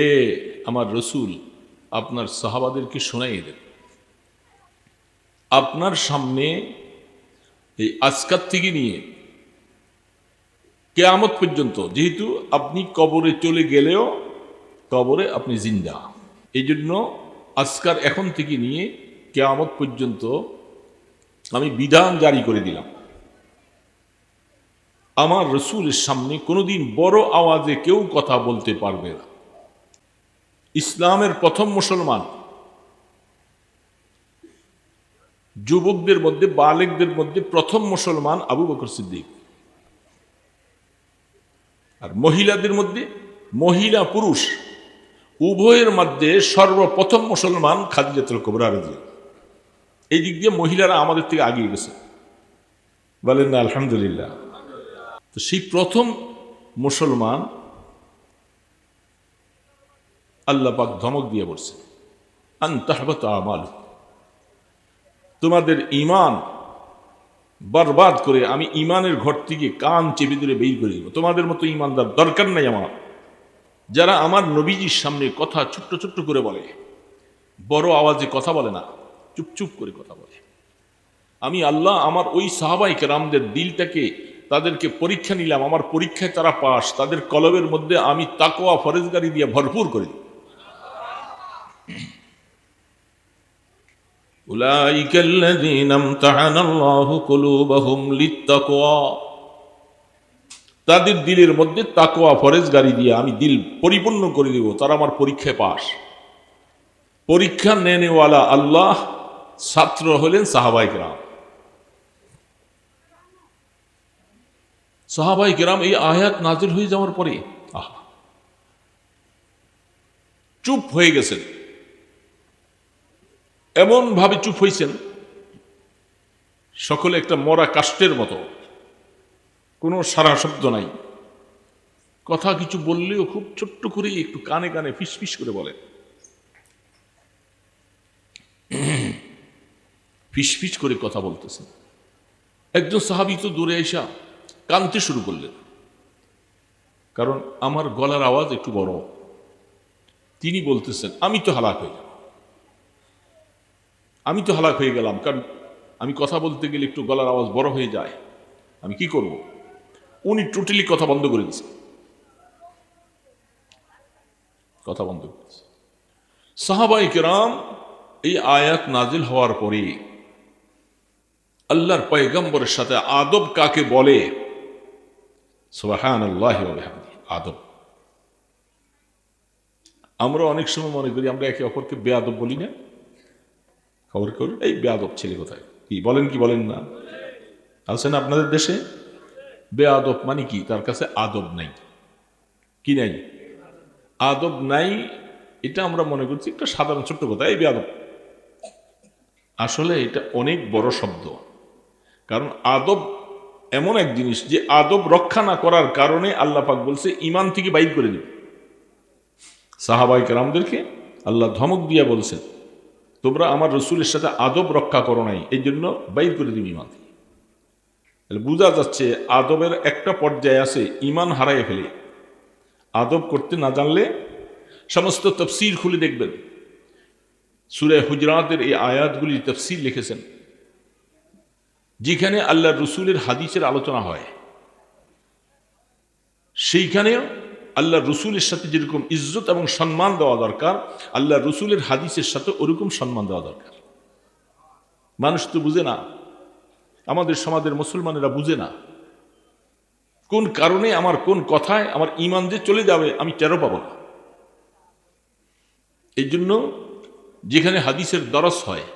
এ আমার রসুল আপনার সাহাবাদেরকে শোনাইয়ে দেন, আপনার সামনে এই আজকাল থেকে নিয়ে কিয়ামত পর্যন্ত, যেহেতু আপনি কবরে চলে গেলেও কবরে আপনি জিন্দা, এই জন্য আজকাল এখন থেকে নিয়ে কিয়ামত পর্যন্ত আমি বিধান জারি করে দিলাম, আমার রসুলের সামনে কোনোদিন বড় আওয়াজে কেউ কথা বলতে পারবে না। ইসলামের প্রথম মুসলমান যুবকদের মধ্যে, বালেকদের মধ্যে প্রথম মুসলমান আবু বকর সিদ্দিক, আর মহিলাদের মধ্যে মহিলা পুরুষ উভয়ের মধ্যে সর্বপ্রথম মুসলমান খাদিজাতুল কুবরা রাদিয়াল্লাহু। এই দিক দিয়ে মহিলারা আমাদের থেকে আগিয়ে গেছে, বলেন না আলহামদুলিল্লাহ। তো সেই প্রথম মুসলমান আল্লাহ পাক ধমক দিয়ে বলছে, আন তাহবাত আমালু, তোমাদের ঈমান বরবাদ করে আমি ঈমানের ঘর থেকে কান চেপে ধরে বের করে দেব। তোমাদের মতো ঈমানদার দরকার নাই আমার, যারা আমার নবীজির সামনে কথা ছোট্ট ছোট্ট করে বলে, বড় আওয়াজে কথা বলে না, চুপচুপ করে কথা বলে। আমি আল্লাহ আমার ওই সাহাবাই কেরামদের দিলটাকে, তাদেরকে পরীক্ষা নিলাম, আমার পরীক্ষায় তারা পাস, তাদের কলবের মধ্যে আমি তাকওয়া ফরেজগারি দিয়ে ভরপুর করে দিই। উলাইকা আল্লাযীনা ইমতাহানাল্লাহু কুলুবাহুম লিত্তাকওয়া, তাদের দিলের মধ্যে তাকওয়া ফরেজগারি দিয়ে আমি দিল পরিপূর্ণ করে দেব, তারা আমার পরীক্ষায় পাস। পরীক্ষা নেনেওয়ালা আল্লাহ, ছাত্র হলেন সাহাবায়ে কেরাম। সাহাবায়ে কেরাম এই আয়াত নাজিল হয়ে যাওয়ার পরে চুপ হয়ে গেছেন, এমন ভাবে চুপ হয়েছেন সকলে একটা মরা কাষ্টের মতো, কোনো সারা শব্দ নাই। কথা কিছু বললেও খুব ছোট্ট করে একটু কানে কানে ফিসফিস করে বলে, ফিসফিস করে কথা বলতেছেন। একজন সাহাবী তো দূরে এসা কাঁদতে শুরু করলেন, কারণ আমার গলার আওয়াজ একটু বড়। তিনি বলতেছেন, আমি তো হালাক হয়ে যাব, আমি তো হালাক হয়ে গেলাম, কারণ আমি কথা বলতে গেলে একটু গলার আওয়াজ বড় হয়ে যায়, আমি কি করব? উনি টোটালি কথা বন্ধ করে দিয়েছে, কথা বন্ধ করেছে। সাহাবায়ে কেরাম এই আয়াত নাজিল হওয়ার পরে আল্লাহর পয়গম্বরের সাথে আদব কাকে বলে, সুবহানাল্লাহি ওয়া বিহামদিহি, আদব। আমরা অনেক সময় মনে করি আমরা একে অপরকে বেয়াদব বলি না, খবর করি এই বেয়াদব ছেলে কোথায়, কি বলেন কি বলেন না? আছেন আপনাদের দেশে? বেয়াদব মানে কি? তার কাছে আদব নাই। কি নাই? আদব নাই। এটা আমরা মনে করছি একটা সাধারণ ছোট্ট কথা, এই বেয়াদব। আসলে এটা অনেক বড় শব্দ, কারণ আদব এমন এক জিনিস যে আদব রক্ষা না করার কারণে আল্লাহ পাক বলছে ঈমান থেকে বাইর করে দিবে। সাহাবায়ে কেরামদেরকে আল্লাহ ধমক দিয়া বলছেন, তোমরা আমার রসুলের সাথে আদব রক্ষা করো নাই, এই জন্য বাইর করে দিবি ঈমান থেকে। বোঝা যাচ্ছে আদবের একটা পর্যায়ে আছে ঈমান হারাইয়ে ফেলে। আদব করতে না জানলে, সমস্ত তাফসীর খুলে দেখবেন, সূরা হুজরাতের এই আয়াতগুলি তাফসীর লিখেছেন, যেখানে আল্লাহ রসুলের হাদিসের আলোচনা হয়, সেইখানেও আল্লাহ রসুলের সাথে যেরকম ইজ্জত এবং সম্মান দেওয়া দরকার, আল্লাহ রসুলের হাদিসের সাথে ওরকম সম্মান দেওয়া দরকার। মানুষ তো বুঝে না, আমাদের সমাজের মুসলমানেরা বুঝে না কোন কারণে আমার কোন কথায় আমার ঈমান যে চলে যাবে আমি টেরও পাবো না। এই জন্য যেখানে হাদিসের দরস হয়,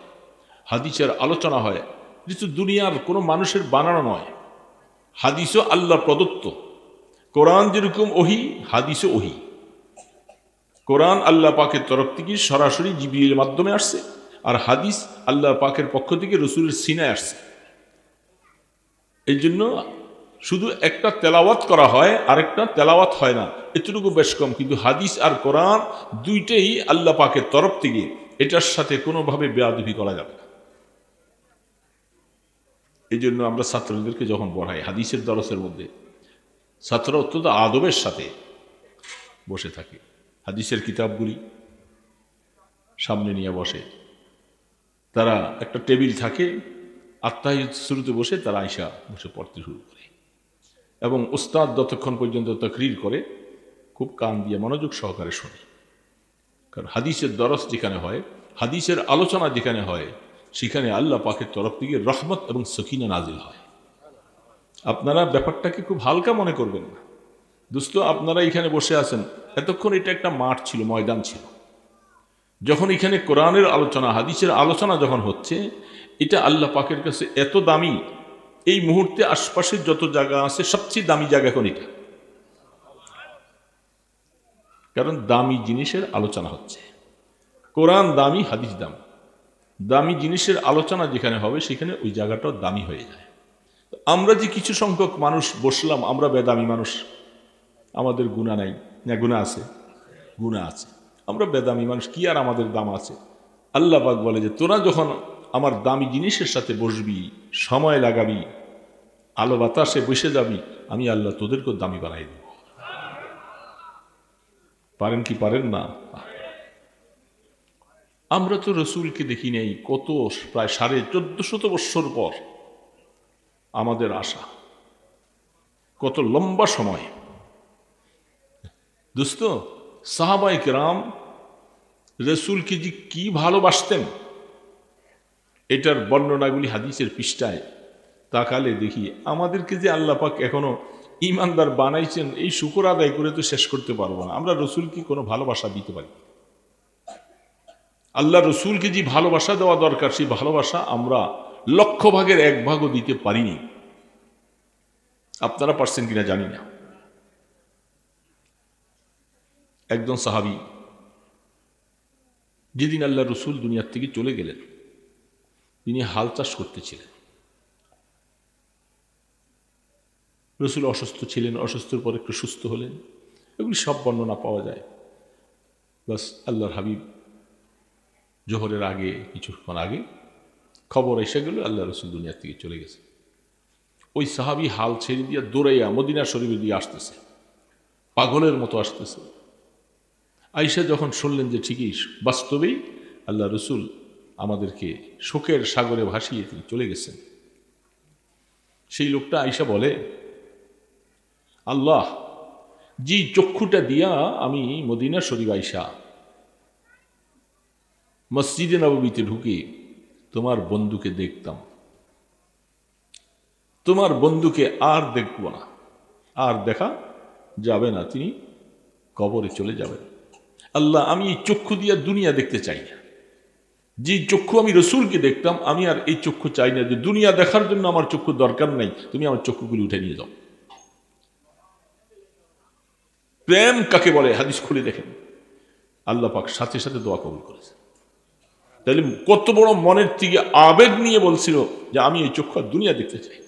হাদিসের আলোচনা হয়, যেহেতু দুনিয়ার কোনো মানুষের বানানো নয়, হাদিসও আল্লাহ প্রদত্ত। কোরআন যেরকম ওহী, হাদিসও ওহী। কোরআন আল্লাহ পাকের তরফ থেকে সরাসরি জিবরিলের মাধ্যমে আসছে, আর হাদিস আল্লাহ পাকের পক্ষ থেকে রসুলের সিনায় আসছে। এই জন্য শুধু একটা তেলাওয়াত করা হয়, আরেকটা তেলাওয়াত হয় না, এতটুকু বেশ কম। কিন্তু হাদিস আর কোরআন দুইটাই আল্লাহ পাকের তরফ থেকে, এটার সাথে কোনোভাবে বেয়াদবি করা যাবে না। এই জন্য আমরা ছাত্রদেরকে যখন পড়াই হাদিসের দরসের মধ্যে, ছাত্ররা অত্যন্ত আদবের সাথে বসে থাকে। হাদিসের কিতাবগুলি সামনে নিয়ে বসে, তারা একটা টেবিল থাকে, আত্মাহিদ শুরুতে বসে তারা আয়সা বসে পড়তে শুরু করে এবং উস্তাদ যতক্ষণ পর্যন্ত তাকরীর করে খুব কান দিয়ে মনোযোগ সহকারে শোনে। কারণ হাদিসের দরস যেখানে হয়, হাদিসের আলোচনা যেখানে হয়, সেখানে আল্লাহ পাকের তরফ থেকে রহমত এবং সকিনা নাজিল হয়। আপনারা ব্যাপারটাকে খুব হালকা মনে করবেন না দোস্ত। আপনারা এখানে বসে আছেন, এতক্ষণ এটা একটা মাঠ ছিল, ময়দান ছিল। যখন এখানে কোরআনের আলোচনা, হাদিসের আলোচনা যখন হচ্ছে, এটা আল্লাহ পাকের কাছে এত দামি, এই মুহূর্তে আশপাশের যত জায়গা আছে সবচেয়ে দামি জায়গা এখন এটা। কারণ দামি জিনিসের আলোচনা হচ্ছে, কোরআন দামি, হাদিস দামি। দামি জিনিসের আলোচনা যেখানে হবে সেখানে ওই জায়গাটাও দামি হয়ে যায়। আমরা যে কিছু সংখ্যক মানুষ বসলাম, আমরা বেদামি মানুষ, আমাদের গুনাহ নাই না? গুনাহ আছে, গুনাহ আছে। আমরা বেদামি মানুষ, কি আর আমাদের দাম আছে? আল্লাহ পাক বলে যে তোরা যখন আমার দামি জিনিসের সাথে বসবি, সময় লাগাবি, আলো বাতাসে বসে যাবি, আমি আল্লাহ তোদেরকেও দামি বানাই দেব। পারেন কি পারেন না? আমরা তো রসুলকে দেখি নেই, কত প্রায় 1450 বৎসর পর আমাদের আশা, কত লম্বা সময়। দোস্ত, সাহাবায়ে কেরাম রসুলকে যে কি ভালোবাসতেন, এটার বর্ণনাগুলি হাদিসের পৃষ্ঠায় তাকালে দেখি আমাদেরকে যে আল্লাহ পাক এখনো ইমানদার বানাইছেন, এই শুকর আদায় করে তো শেষ করতে পারবো না। আমরা রসুলকে কোনো ভালোবাসা দিতে পারি? আল্লাহ রসুলকে যে ভালোবাসা দেওয়া দরকার, সেই ভালোবাসা আমরা 1/100 দিতে পারিনি। আপনারা পারছেন কিনা জানি না। একজন সাহাবী যেদিন আল্লাহ রসুল দুনিয়ার থেকে চলে গেলেন, তিনি হাল চাষ করতেছিলেন। রসুল অসুস্থ ছিলেন, অসুস্থর পর একটু সুস্থ হলেন, এগুলি সব বর্ণনা পাওয়া যায়। বাস আল্লাহর হাবিব জোহরের আগে, কিছুক্ষণ আগে খবর এসে গেল আল্লাহ রসুল দুনিয়ার থেকে চলে গেছে। ওই সাহাবী হাল ছেড়ে দিয়ে দৌড়াইয়া মদিনা শরীফে দিয়ে আসতেছে, পাগলের মতো আসতেছে। আয়েশা যখন শুনলেন যে ঠিকই বাস্তবেই আল্লাহ রসুল আমাদেরকে শোকের সাগরে ভাসিয়ে তিনি চলে গেছেন, সেই লোকটা আয়েশা বলে, আল্লাহ, যে চক্ষুটা দিয়া আমি মদিনা শরীফ আয়েশা মসজিদে নববীতে ঢুকে তোমার বন্ধুকে দেখতাম, তোমার বন্ধুকে আর দেখব না, আর দেখা যাবে না, তিনি কবরে চলে যাবেন। আল্লাহ, আমি এই চক্ষু দিয়া দুনিয়া দেখতে চাই না। যে চক্ষু আমি রসুলকে দেখতাম, আমি আর এই চক্ষু চাই না, যে দুনিয়া দেখার জন্য আমার চক্ষু দরকার নাই, তুমি আমার চক্ষুগুলি উঠে নিয়ে যাও। প্রেম কাকে বলে হাদিস খুলে দেখেন, আল্লাহ পাক সাথে সাথে দোয়া কবুল করেছে। তাহলে কত বড় মনের থেকে আবেগ নিয়ে বলছিল যে আমি এই চক্ষু আর দুনিয়া দেখতে চাই,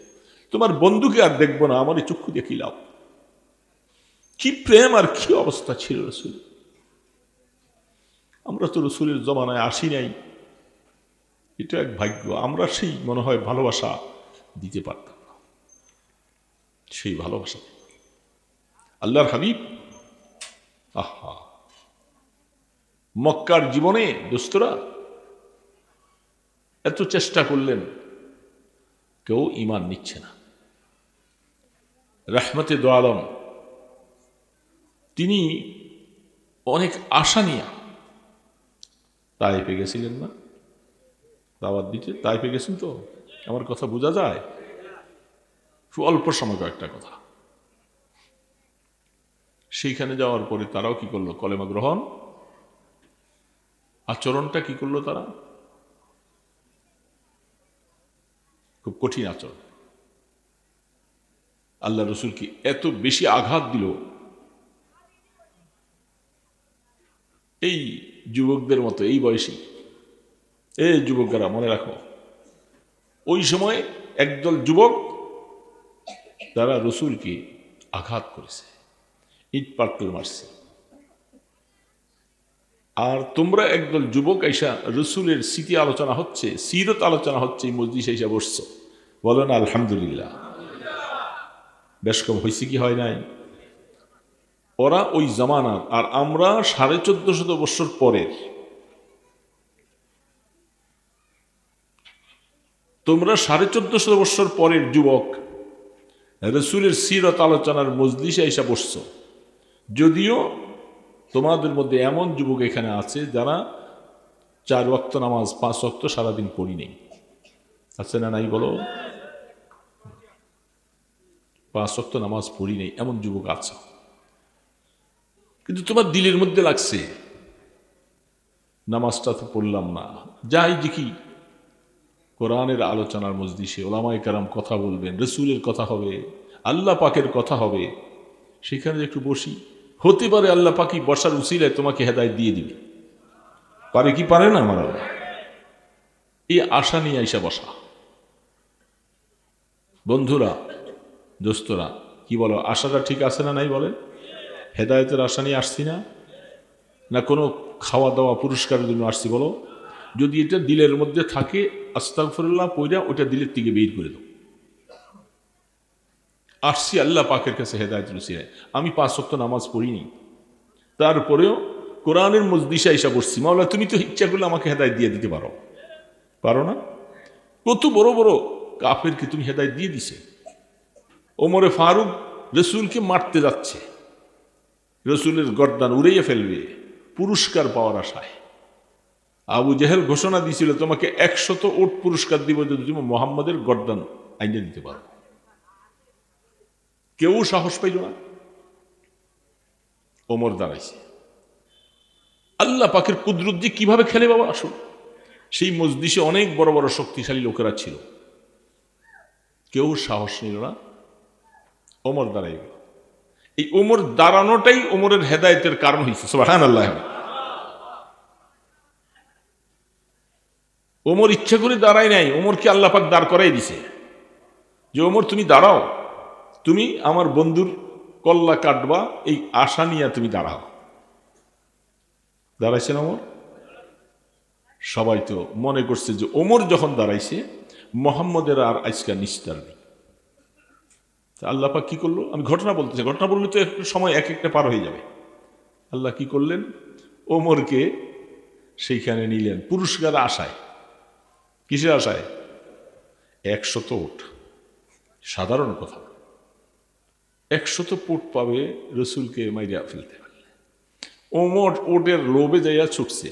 তোমার বন্ধুকে আর দেখবো না, আমার এই চক্ষু দিয়ে কি লাভ? কি প্রেম আর কি অবস্থা ছিল রসুল। আমরা তো রসুলের জমানায় আসি নাই, এটা এক ভাগ্য। আমরা সেই মনে হয় ভালোবাসা দিতে পারতাম না, সেই ভালোবাসা আল্লাহর হাবিব। আহা, মক্কার জীবনে দোস্তরা এত চেষ্টা করলেন, কেউ ঈমান নিচ্ছে না। রহমতে দো আলম তিনি অনেক আশা নিয়ে তাইফে গেছিলেন না, দাওয়াত দিতে তাইফে গেছেন। তো আমার কথা বোঝা যায়? অল্প সময় কয়েকটা কথা। সেইখানে যাওয়ার পরে তারাও কি করলো? কলেমা গ্রহণ। আচরণটা কি করলো তারা? খুব কঠিন আচরণ। আল্লাহ রসুলকে এত বেশি আঘাত দিল, এই যুবকদের মতো, এই বয়সী এই যুবকরা মনে রাখো, ওই সময় একদল যুবক তারা রসুলকে আঘাত করেছে, ইট পাটকেল মারছে। আর তোমরা একদল যুবক আইসা রসুলের স্মৃতি আলোচনা হচ্ছে, সিরত আলোচনা হচ্ছে, এই মসজিদে এসে বসছো। বলো না আলহামদুলিল্লাহ? বেশ কম হয়েছে কি হয় নাই? ওরা ওই জামানার, আর আমরা 1450 বছর পরের। তোমরা 1450 বছর পরের যুবক রসুলের সিরত আলোচনার মজলিসে এসে বসছ, যদিও তোমাদের মধ্যে এমন যুবক এখানে আছে যারা 4 ওয়াক্ত নামাজ 5 ওয়াক্ত সারাদিন পড়ি নেই। আছে না নাই বলো? 5 ওয়াক্ত নামাজ পড়ি নেই এমন যুবক আছে, কিন্তু তোমার দিলের মধ্যে লাগছে নামাজটা তো পড়লাম না। যাই দেখি কোরআনের আলোচনার মজলিসে ওলামায়ে কেরাম কথা বলবেন, রসুলের কথা হবে, আল্লাহ পাকের কথা হবে, সেখানে একটু বসি। হতে পারে আল্লাহ পাকি বসার উসিলায় তোমাকে হেদায়েত দিয়ে দিবে, পারে কি পারে না? আমার আল্লাহ এই আশা নিয়ে আইসা বসা। বন্ধুরা, দোস্তরা, কি বলো, আশাটা ঠিক আছে না নাই বলেন? হেদায়েতের আশা নিয়ে আসছি না, না কোনো খাওয়া দাওয়া পুরস্কারের জন্য আসছি? বলো, যদি এটা দিলের মধ্যে থাকে আস্তাগফিরুল্লাহ পইরা ওটা দিলের থেকে বের করে দাও। আসছি আল্লাহ পাকের কাছে হেদায়েতের উসিলায়। আমি 5 ওয়াক্ত নামাজ পড়িনি, তারপরেও কোরআনের মজলিসে আইসা বসছি। মাওলা তুমি তো ইচ্ছা করলে আমাকে হেদায়েত দিয়ে দিতে পারো, পারো না? কত বড় বড় কাফেরকে তুমি হেদায়েত দিয়ে দিছে। ওমরে ফারুক রসুলকে মারতে যাচ্ছে, রসুলের গর্দান উড়িয়ে ফেলবে পুরস্কার পাওয়ার আশায়। আবু জেহেল ঘোষণা দিয়েছিল তোমাকে 100 উট পুরস্কার দিব যদি তুমি মোহাম্মদের গর্দান আইনে দিতে পারো। কেউ সাহস পাইল না, ওমর দাঁড়াইছে। আল্লাহ পাকের কুদরত যে কিভাবে খেলে বাবা, আসুন। সেই মজলিসে অনেক বড় বড় শক্তিশালী লোকেরা ছিল, কেউ সাহস নিল না, ওমর দাঁড়াই গেল। এই ওমর দাঁড়ানোটাই ওমরের হেদায়েতের কারণ হয়েছে। সুবহানাল্লাহ। ওমর ইচ্ছা করে দাঁড়ায় নাই, ওমরকে আল্লাহ পাক দাঁড় করাই দিছে যে ওমর তুমি দাঁড়াও, তুমি আমার বন্ধুর কল্লা কাটবা এই আশা নিয়ে তুমি দাঁড়াও। দাঁড়াইছেন ওমর? সবাই তো মনে করছে যে ওমর যখন দাঁড়াইছে মোহাম্মদের আর আজকে নিস্তার নেই। আল্লাহ পাক কি করলো, আমি ঘটনা বলতেছি, ঘটনা বললে তো একটু সময় এক একটা পার হয়ে যাবে। আল্লাহ কি করলেন, ওমরকে সেইখানে নিলেন পুরস্কার আশায়। কিসের আশায়? 100 উট। সাধারণ কথা, 100 উট পাবে রসুলকে মাইরা ফেলতে পারলে। ওমর ওটের লোভে যাইয়া ছুটছে,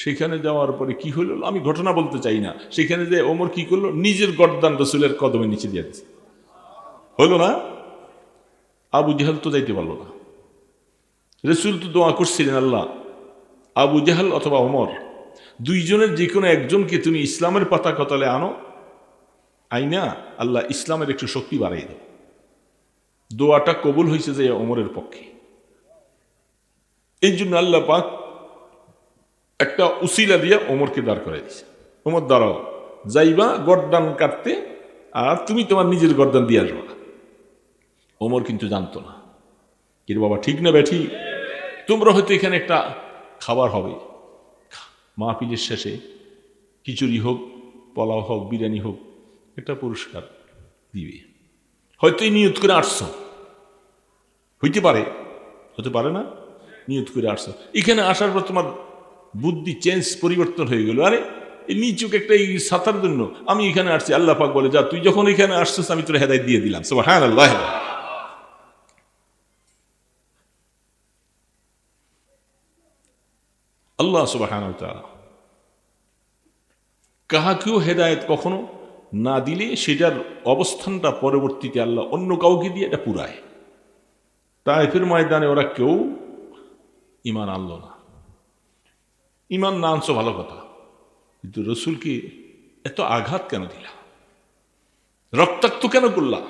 সেখানে যাওয়ার পরে কি হইল আমি ঘটনা বলতে চাই না। সেখানে যে ওমর কি করলো, নিজের গর্দান রসুলের কদমে নিচে দিয়ে দিচ্ছে। হইল না? আবু জেহেল তো যাইতে পারলো না। রসুল তো দোয়া করছিলেন, আল্লাহ আবু জেহেল অথবা ওমর দুইজনের যে কোনো একজনকে তুমি ইসলামের পতাকা তলে আনো, আইনা আল্লাহ ইসলামের একটু শক্তি বাড়াই দাও। দোয়াটা কবুল হয়েছে যে ওমরের পক্ষে। এই জন্য আল্লাহ পাক একটা উসিলা দিয়া ওমরকে দাঁড় করাই দিছে। ওমর দাঁড়াও, যাইবা গর্দান কাটতে, আর তুমি তোমার নিজের গর্দান দিয়ে আসবা। ওমর কিন্তু জানতো না। কিন্তু বাবা ঠিক না ব্যাঠি? তোমরা হয়তো এখানে একটা খাবার হবে, মাহফিলের শেষে খিচুড়ি হোক, পোলাও হোক, বিরিয়ানি হোক, একটা পুরস্কার দিবে। হয়তো এই নিয়ত করে আসছো, হইতে পারে, হতে পারে না, নিয়ত করে আসছো। এখানে আসার পর তোমার বুদ্ধি চেঞ্জ, পরিবর্তন হয়ে গেল। আরে এই নিচুক একটা এই সাতার জন্য আমি এখানে আসছি। আল্লাহ পাক বলে, যা তুই যখন এখানে আসছিস আমি তোর হেদায়েত দিয়ে দিলাম। সুবহানাল্লাহ। আল্লাহ সুবহানাহু ওয়া তাআলা কাহাকেও হেদায়েত কখনো না দিলে সেটার অবস্থানটা পরবর্তীতে আল্লাহ অন্য কাউকে দিয়ে এটা পুরায়। তায়েফের ময়দানে ওরা কেউ ঈমান আনলো না। ঈমান না আনছো ভালো কথা, কিন্তু রসুলকে এত আঘাত কেন দিলা, রক্তাক্ত কেন করলা?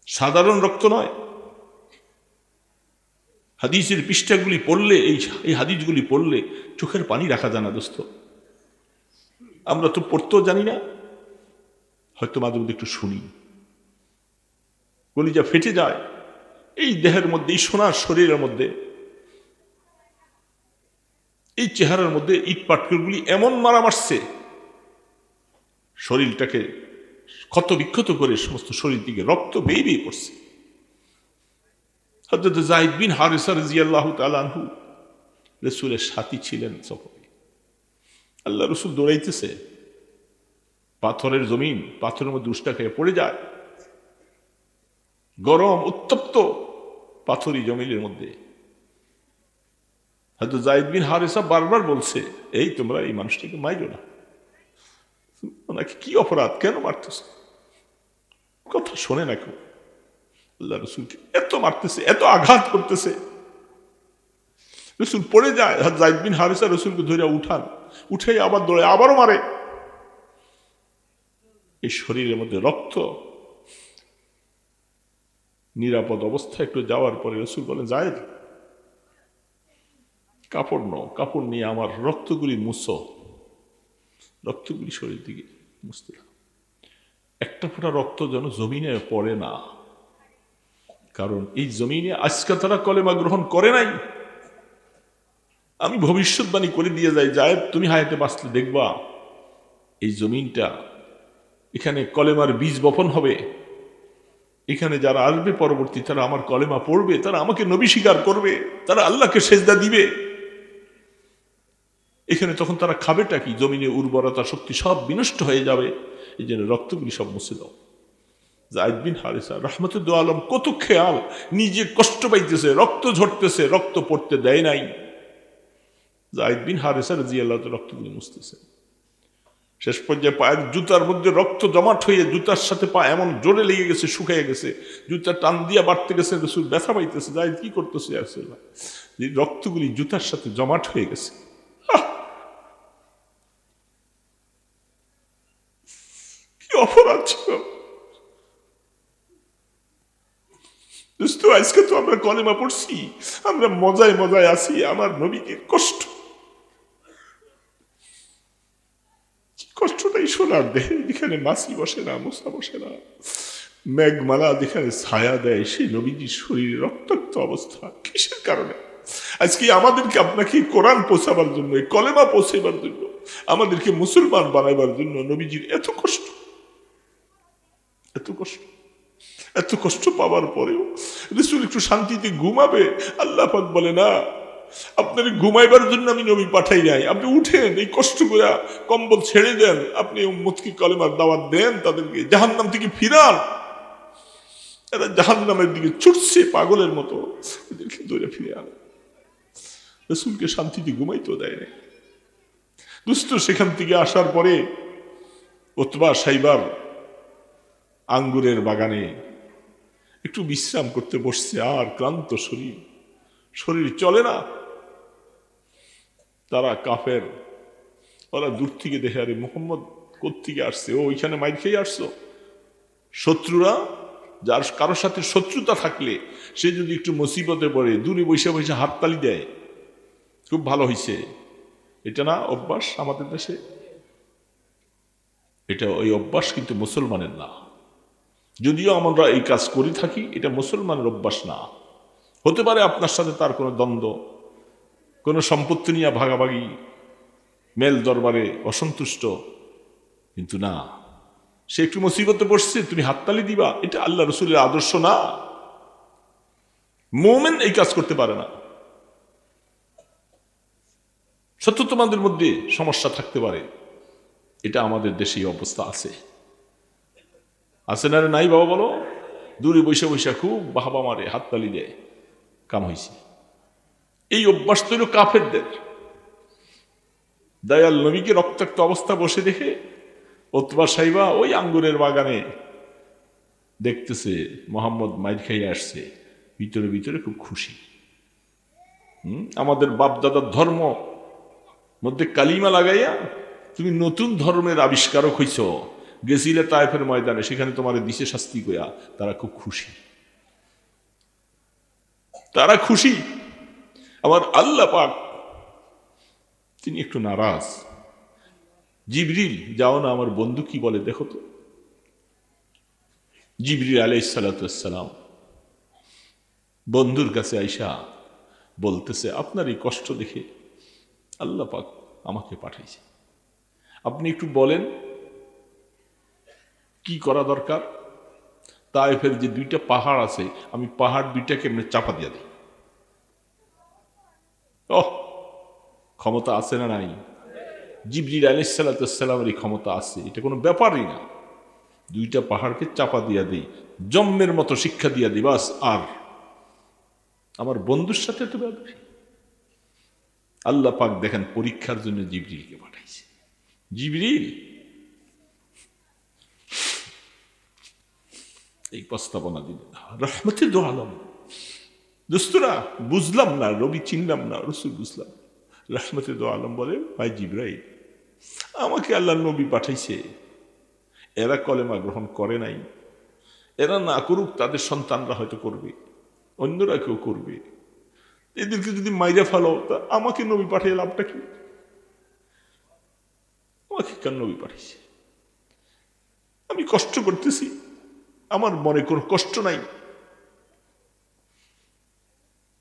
সাধারণ রক্ত নয়। হাদিসের পৃষ্ঠাগুলি পড়লে, এই হাদিসগুলি পড়লে চোখের পানি রাখা যায় না দোস্ত। আমরা তো পড়তেও জানি না, হয়তো মাঝে মধ্যে একটু শুনি, কলিজা ফেটে যায়। এই দেহের মধ্যে, এই সোনার শরীরের মধ্যে, এই চেহারার মধ্যে ইট পাটকেলগুলি এমন মারা মারছে, শরীরটাকে ক্ষত বিক্ষত করে সমস্ত শরীর দিকে রক্ত বেয়ে বেয়ে পড়ছে। হযরত যায়েদ বিন হারিসা রাদিয়াল্লাহু তাআলা আনহু রাসূলের সাথী ছিলেন সফরে। আল্লাহ রাসূল দৌড়াইতেছে, পাথরের জমিন, পাথরের মধ্যে উষ্টা খেয়ে পড়ে যায়, গরম উত্তপ্ত পাথরি জমিনের মধ্যে। হয়তো যায়েদ বিন হারিসা বারবার বলছে, এই তোমরা এই মানুষটাকে মাইরো না, ওনাকে কি অপরাধ, কেন মারতেছে? কথা শোনে না কেউ। আল্লাহ রসুলকে এত মারতেছে, এত আঘাত করতেছে, রসুল পড়ে যায়। যায়েদ বিন হারিসা রসুলকে ধরে উঠান, উঠে আবার দৌড়ে, আবারও মারে। এই শরীরের মধ্যে রক্ত, নিরাপদ অবস্থায় একটু যাওয়ার পরে রসুল বলেন, যায়েদ কাপড় নাও, কাপড় নিয়ে আমার রক্তগুলি মুছো, রক্তগুলি শরীর দিকে মুছতে, একটা ফোঁটা রক্ত যেন জমিনে পড়ে না। কারণ এই জমিনে আজকে তারা কলেমা গ্রহণ করে নাই। আমি ভবিষ্যৎবাণী করে দিয়ে যাই, যায়েদ তুমি হায়াতে বাঁচলে দেখবা এই জমিনটা, এখানে কলেমার বীজ বপন হবে, এখানে যারা আসবে পরবর্তী তারা আমার কলেমা পড়বে, তারা আমাকে নবী স্বীকার করবে, তারা আল্লাহকে সেজদা দিবে। এখানে তখন তারা খাবেটা কি? জমিনে উর্বরতা শক্তি সব বিনষ্ট হয়ে যাবে। এই জন্য রক্তগুলি সব মুছে দাও। যায়েদ বিন হারিসা রাহমাতুল্লাহ আলম কত খেয়াল, নিজে কষ্ট পাইতেছে, রক্ত ঝরতেছে, রক্ত পড়তে দেয় নাই। যায়েদ বিন হারিসা রাদিয়াল্লাহু তাআলা রক্তগুলি মুছতেছে। শেষ পর্যায়ে পায়ের জুতার মধ্যে রক্ত জমাট হয়ে জুতার সাথে পা এমন জোরে লেগে গেছে, শুকিয়ে গেছে, জুতা টান দিয়া বাড়তে গেছে, রাসূল ব্যথা পাইতেছে। যায়েদ কি করতেছে? ইয়া রাসূলুল্লাহ, রক্তগুলি জুতার সাথে জমাট হয়ে গেছে। কি অপরাধ ছিল! আজকে তো আমরা কলেমা পড়ছি, আমরা মজায় মজায় আছি, আমার নবীকে কষ্ট, কষ্টটাই শোনার দেহে। যেখানে মাছি বসে না, মশা বসে না, মেঘমালা যেখানে ছায়া দেয়, সেই নবীজির শরীরে রক্তাক্ত অবস্থা কিসের কারণে? আজকে আমাদেরকে আপনাকে কোরআন পৌঁছাবার জন্য, কলেমা পৌঁছাবার জন্য, আমাদেরকে মুসলমান বানাইবার জন্য নবীজির এত কষ্ট, এত কষ্ট, এত কষ্ট পাওয়ার পরেও রাসূল একটু শান্তিতে ঘুমাবে। আল্লাহ পাক বলে, না, আপনার ঘুমাইবার জন্য আমি নবী পাঠাই নাই, আপনি উঠেন, এই কষ্ট করে কম্বল ছেড়ে দেন, আপনি উম্মতকে কলেমার দাওয়াত দেন, তাদেরকে জাহান্নাম থেকে ফিরান। এরা জাহান্নামের দিকে ছুটছে পাগলের মতো, এদেরকে ধরে ফিরে আন। রাসূলকে শান্তিতে ঘুমাইতেও দেয় না। দুষ্ট সেখান থেকে আসার পরে উতবা সাইবার আঙ্গুরের বাগানে একটু বিশ্রাম করতে বসছে, আর ক্লান্ত শরীর, শরীর চলে না। তারা কাফের, ওরা দূর থেকে দেখে, আরে মুহাম্মদ কোত্থেকে আসছে, ও ওইখানে মাইর খেয়ে আসছো। শত্রুরা, যার কারোর সাথে শত্রুতা থাকলে সে যদি একটু মুসিবতে পড়ে দূরে বসে বসে হাততালি দেয়, খুব ভালো হয়েছে। এটা না অভ্যাস আমাদের দেশে, এটা ওই অভ্যাস কিন্তু মুসলমানের না। যদিও আমরা এই কাজ করে থাকি, এটা মুসলমানের অভ্যাস না। হতে পারে আপনার সাথে তার কোনো দ্বন্দ্ব, কোনো সম্পত্তি নিয়ে ভাগাভাগি, মেল দরবারে অসন্তুষ্ট, কিন্তু না, সে একটু মুসিবতে পড়ছে, তুমি হাততালি দিবা, এটা আল্লাহ রসুলের আদর্শ না। মুমিন এই কাজ করতে পারে না। সত্য তোমাদের মধ্যে সমস্যা থাকতে পারে, এটা আমাদের দেশে অবস্থা আছে, আছে না রে? নাই বাবা বলো, দূরে বৈশা বৈশা খুব বাহাবা মারে, হাততালি দেয়, কাম হয়েছে। এই অভ্যাস তৈরি কাফেরদের। দয়াল নবীকে রক্তাক্ত অবস্থা বসে দেখে উতবা সাইবা ওই আঙ্গুরের বাগানে দেখতেছে মোহাম্মদ মাইর খাইয়ে আসছে, ভিতরে ভিতরে খুব খুশি। আমাদের বাপ দাদার ধর্ম মধ্যে কালিমা লাগাইয়া তুমি নতুন ধর্মের আবিষ্কারক হইছ, গেছিলে তায়েফের ময়দানে, সেখানে তোমার দিশে শাস্তি কইয়া তারা খুব খুশি, তারা খুশি। আমার আল্লাহ পাক তিনি একটু নারাজ। জিবরিল, যাও না, আমার বন্ধু কি বলে দেখো তো। জিবরিল আলাইহিস সালাতু ওয়াস সালাম বন্ধুর কাছে আইসা বলতেছে, আপনার এই কষ্ট দেখে আল্লাহ পাক আমাকে পাঠাইছে, আপনি একটু বলেন কি করা দরকার। তায়েফের যে দুইটা পাহাড় আছে, আমি পাহাড় দুইটাকে এমনি চাপা দিয়ে দিই। ক্ষমতা আছে না নাই? জিবরিল আলাইহিস সালামের ক্ষমতা আছে, এটা কোনো ব্যাপারই না। দুইটা পাহাড়কে চাপা দিয়া দিই, জম্মের মতো শিক্ষা দিয়া দিই, বাস। আর আমার বন্ধুর সাথে তো ব্যাপার। আল্লাহ পাক দেখেন পরীক্ষার জন্য জিবরিলকে পাঠাইছে। জিবরিল এই প্রস্তাবনা দিলেন, রহমতে দো আলম। দোস্তরা, বুঝলাম না, রবি চিনলাম না, রসুল বুঝলাম। রহমতে দো আলম বলে, ভাই জিবরাইল, আমাকে আল্লাহ নবী পাঠাইছে, এরা কলেমা গ্রহণ করে নাই, এরা না করুক, তাদের সন্তানরা হয়তো করবে, অন্যরা কেউ করবে, এদেরকে যদি মাইরা ফেলো, তা আমাকে নবী পাঠিয়ে লাভটা কি? আমাকে কেন নবী পাঠিয়েছে? আমি কষ্ট করতেছি, আমার মনে কোনো কষ্ট নাই।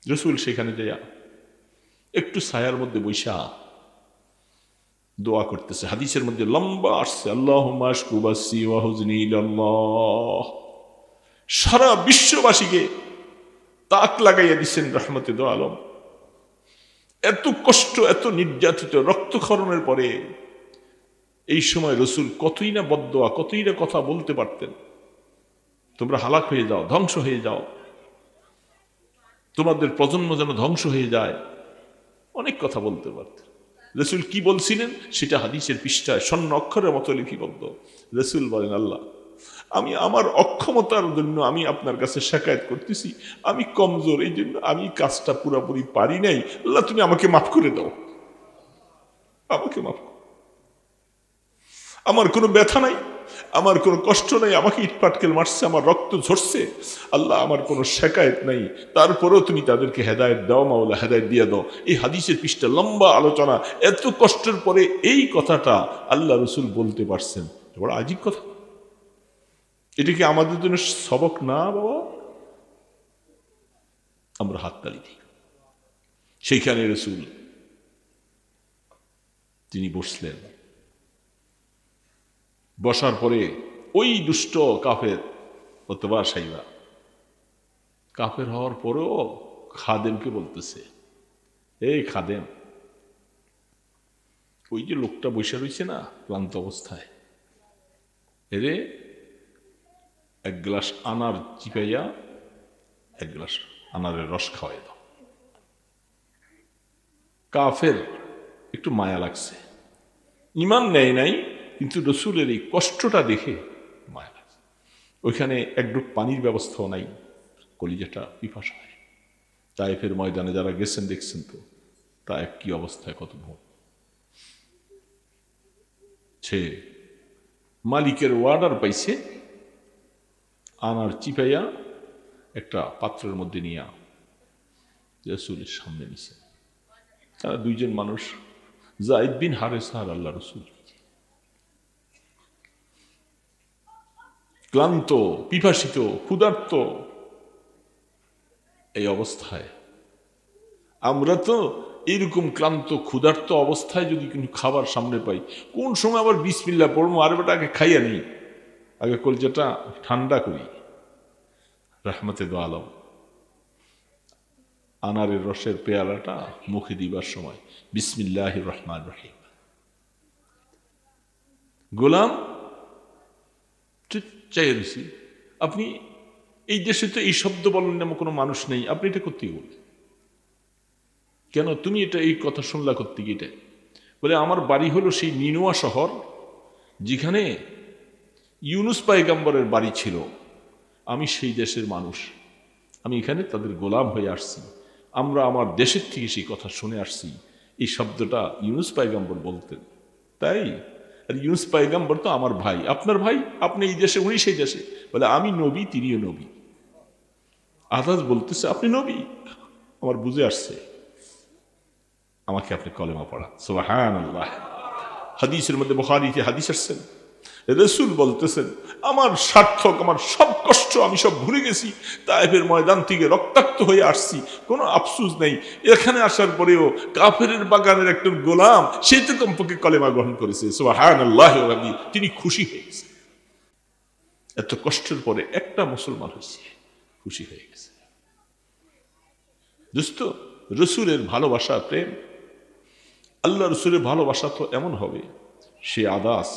রসুল সেখানে যাইয়া একটু ছায়ার মধ্যে বৈশা দোয়া করতেছে। হাদিসের মধ্যে লম্বা আসছে, আল্লাহুম্মা আশকু বাসি ওয়া হুজনি ইলাল্লাহ। সারা বিশ্ববাসীকে তাক লাগাইয়া দিচ্ছেন রহমতে দো আলম। এত কষ্ট, এত নির্যাতিত, রক্তক্ষরণের পরে এই সময় রসুল কতই না বদদোয়া, কতই না কথা বলতে পারতেন। তোমরা হালাক হয়ে যাও, ধ্বংস হয়ে যাও, তোমাদের প্রজন্ম যেন ধ্বংস হয়ে যায়, অনেক কথা বলতে পারতেন। রসুল কি বলছিলেন সেটা হাদিসের পৃষ্ঠায় স্বর্ণ অক্ষরের মতো লিপিবদ্ধ। রসুল বলেন, আল্লাহ, আমি আমার অক্ষমতার জন্য আমি আপনার কাছে শিকায়ত করতেছি, আমি কমজোর, এই জন্য আমি কাজটা পুরোপুরি পারি নাই। আল্লাহ, তুমি আমাকে মাফ করে দাও, আমাকে মাফ করো। আমার কোনো ব্যথা নাই, আমার কোনো কষ্ট নাই, আমাকে ইটপাটকেল মারছে, আমার রক্ত ঝরছে, আল্লাহ আমার কোনো শিকায়ত নাই, তারপরেও তুমি তাদেরকে হেদায়েত দাও মাওলা, হেদায়েত দিয়ে দাও। এই হাদিসের পৃষ্ঠা লম্বা আলোচনা। এত কষ্টের পরে এই কথাটা আল্লাহ রসুল বলতে পারছেন, বড় আজীব কথা। এটা কি আমাদের জন্য সবক না বাবা? আমরা হাততালি দিই। সেইখানে রসুল তিনি বসলেন। বসার পরে ওই দুষ্ট কাফের অথবা সাইবা, কাফের হওয়ার পরেও খাদেমকে বলতেছে, এই খাদেম, ওই যে লোকটা বসে রয়েছে না ক্লান্ত অবস্থায়, এরে এক গ্লাস আনার চিপাইয়া এক গ্লাস আনারের রস খাওয়াই দাও। কাফের একটু মায়া লাগছে, ইমান নেয় নাই, কিন্তু রসুলের এই কষ্টটা দেখে মায়া লাগছে। ওইখানে একডুক পানির ব্যবস্থাও নাই, কলিজাটা পিপাসা হয়। তায়েফের ময়দানে যারা গেছেন দেখছেন তো, তায়েফ কি অবস্থায়, কত ভোগ। সে মালিকের ওয়ার্ডার পাইছে, আনার চিপাইয়া একটা পাত্রের মধ্যে নিয়ে রসুলের সামনে নিছে। তারা দুইজন মানুষ, যায়েদ বিন হারেসা আর আল্লাহ রসুল। ক্লান্ত, পিপাসিত, ক্ষুধার্ত এই অবস্থায়। আমরা তো এইরকম ক্লান্ত ক্ষুধার্ত অবস্থায় যদি কিন্তু খাবার সামনে পাই, কোন সময় আবার বিসমিল্লাহ পড়বো, আর বেটা আগে খাইয়া নিই, আগে কলজাটা ঠান্ডা করি। রহমতে দো আলম আনারের রসের পেয়ালাটা মুখে দিবার সময় বিসমিল্লাহির রহমান রহিম। গোলাম চাই রয়েছি, আপনি এই দেশে তো এই শব্দ বলেন না, কোনো মানুষ নেই, আপনি এটা করতে বললেন কেন? তুমি এটা এই কথা শুনলা করতে গিয়ে? এটা বলে, আমার বাড়ি হলো সেই নিনোয়া শহর, যেখানে ইউনুস পয়গম্বরের বাড়ি ছিল। আমি সেই দেশের মানুষ, আমি এখানে তাদের গোলাম হয়ে আসছি। আমরা আমার দেশের থেকে সেই কথা শুনে আসছি। এই শব্দটা ইউনুস পয়গম্বর বলতেন, তাই। আর ইউনুস পয়গম্বর তো আমার ভাই, আপনার ভাই, আপনি এই দেশে, উনি সেই দেশে। বলে, আমি নবী, তিনিও নবী। আদাজ বলতেছে, আপনি নবী, আমার বুঝে আসছে, আমাকে আপনি কলেমা পড়া। সুবহানাল্লাহ। হাদিসের মধ্যে, বুখারীতে হাদিস আসছেন, রসুল বলতেছেন, আমার সার্থক, আমার সব কষ্ট আমি সব ভুলে গেছি। তায়েফের ময়দান থেকে রক্তাক্ত হয়ে আসছি, কোনো আফসোস নেই। এখানে আসার পরেও কাফের বাগানের একজন গোলাম, সে তো কমপক্ষে কলেমা গ্রহণ করেছে। সুবহানাল্লাহ। তিনি খুশি হয়ে গেছে। এত কষ্টের পরে একটা মুসলমান হয়েছে, খুশি হয়ে গেছে। দোস্ত, রসুলের ভালোবাসা, প্রেম, আল্লাহ রসুলের ভালোবাসা তো এমন হবে, সে আদাস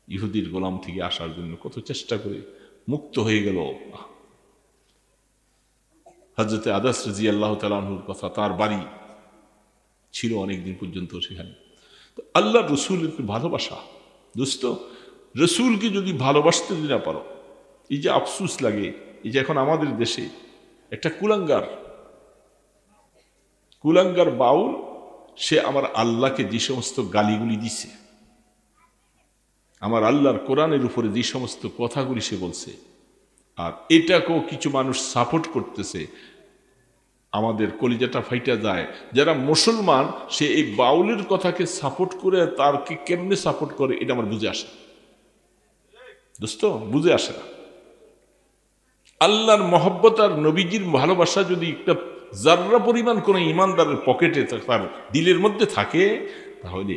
ইহুদির গোলাম থেকে আসার জন্য কত চেষ্টা করে মুক্ত হয়ে গেল। হযরতে আদাস রাদিয়াল্লাহু তাআলা আনহুর কথা, তার বাড়ি ছিল অনেকদিন পর্যন্ত সেখানে। তো আল্লাহ রসুলের ভালোবাসা, দোস্ত, রসুলকে যদি ভালোবাসতে যদি না পারো, এই যে আফসুস লাগে, এই যে এখন আমাদের দেশে একটা কুলাঙ্গার বাউল, সে আমার আল্লাহকে যে সমস্ত গালিগুলি দিছে, আমার আল্লাহর কোরআনের উপরে যে সমস্ত কথাগুলি সে বলছে, আর এটাকেও কিছু মানুষ সাপোর্ট করতেছে, আমাদের কলিজাটা ফাইটা যায়। যারা মুসলমান, সে এই বাউলের কথাকে সাপোর্ট করে, তারকে কেমনে সাপোর্ট করে এটা আমার বুঝে আসে দোস্ত, বুঝে আসে না। আল্লাহর মহব্বত আর নবীজির ভালোবাসা যদি একটা জাররা পরিমাণ কোনো ইমানদারের পকেটে, তার দিলের মধ্যে থাকে, তাহলে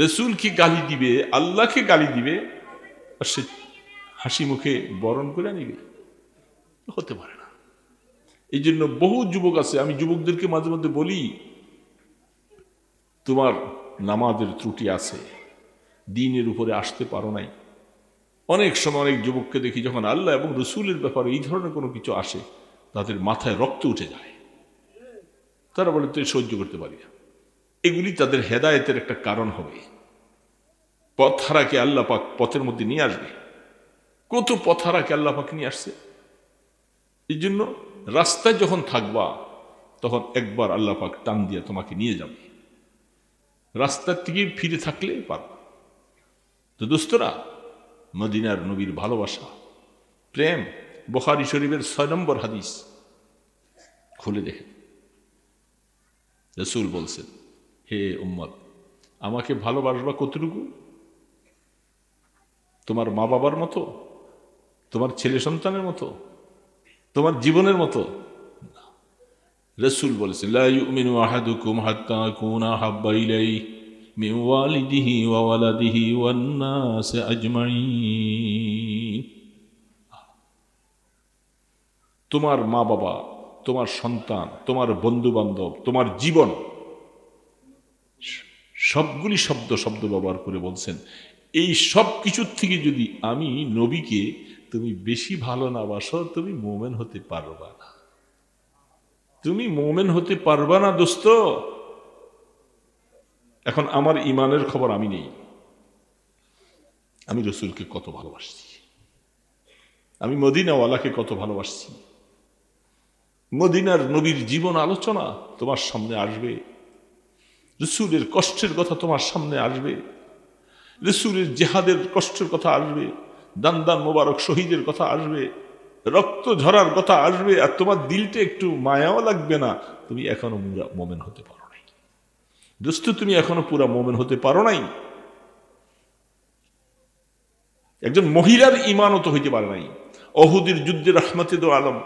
রসুলকে গালি দিবে, আল্লাহকে গালি দিবে, আর সে হাসি মুখে বরণ করে নিবে? হতে পারে না। এই জন্য বহু যুবক আছে, আমি যুবকদেরকে মাঝে মধ্যে বলি, তোমার নামাজের ত্রুটি আছে, দ্বীনের উপরে আসতে পারো নাই। অনেক সময় অনেক যুবককে দেখি, যখন আল্লাহ এবং রসুলের ব্যাপারে এই ধরনের কোনো কিছু আসে, তাদের মাথায় রক্ত উঠে যায়। তারা বলে তুই সহ্য করতে পারি না। এগুলি তাদের হেদায়েতের একটা কারণ হবে। পথ হারাকে আল্লাহ পাক পথের মধ্যে নিয়ে আসবে। কত পথ হারাকে আল্লাহ পাক নিয়ে আসছে। এই জন্য রাস্তায় যখন থাকবা, তখন একবার আল্লাহ পাক টান দিয়ে তোমাকে নিয়ে যাবে। রাস্তার থেকে ফিরে থাকলে পারবা। তো দোস্তরা, মদিনার নবীর ভালোবাসা, প্রেম, বুখারী শরীফের 6 নম্বর হাদিস খুলে দেখেন। রাসূল বলছেন, হে উম্মত, আমাকে ভালোবাসবা কতটুকু? তোমার মা বাবার মতো, তোমার ছেলে সন্তানের মতো, তোমার জীবনের মতো? রাসূল বলেছেন, লা ইউমিনু আহাদুকুম হাত্তা আকুনা হাব্বা ইলাইহি মিন ওয়ালিদিহি ওয়া ওয়ালাদিহি ওয়ান নাস আজমাইন। তোমার মা বাবা, তোমার সন্তান, তোমার বন্ধু বান্ধব, তোমার জীবন, সবগুলি শব্দ ব্যবহার করে বলছেন, এই সব কিছুর থেকে যদি আমি নবীকে তুমি বেশি ভালো না বাসো, তুমি মোমেন হতে পারবা না। তুমি মোমেন হতে পারবা না দোস্ত। এখন আমার ইমানের খবর আমি নেই। আমি রসুলকে কত ভালোবাসছি, আমি মদিনাওয়ালাকে কত ভালোবাসছি। মদিনার নবীর জীবন আলোচনা তোমার সামনে আসবে, রসুলের কষ্টের কথা তোমার সামনে আসবে, রসুলের জেহাদের কষ্টের কথা আসবে, দান মোবারক শহীদের কথা আসবে, রক্ত ঝরার কথা আসবে, আর তোমার দিলটা একটু মায়াও লাগবে না। তুমি এখনো মোমেন হতে পারো নাই দোস্ত, তুমি এখনো পুরা মোমেন হতে পারো নাই। একজন মহিলার ইমানত হইতে পারে নাই। অহুদের যুদ্ধে রহমতে দো আলম,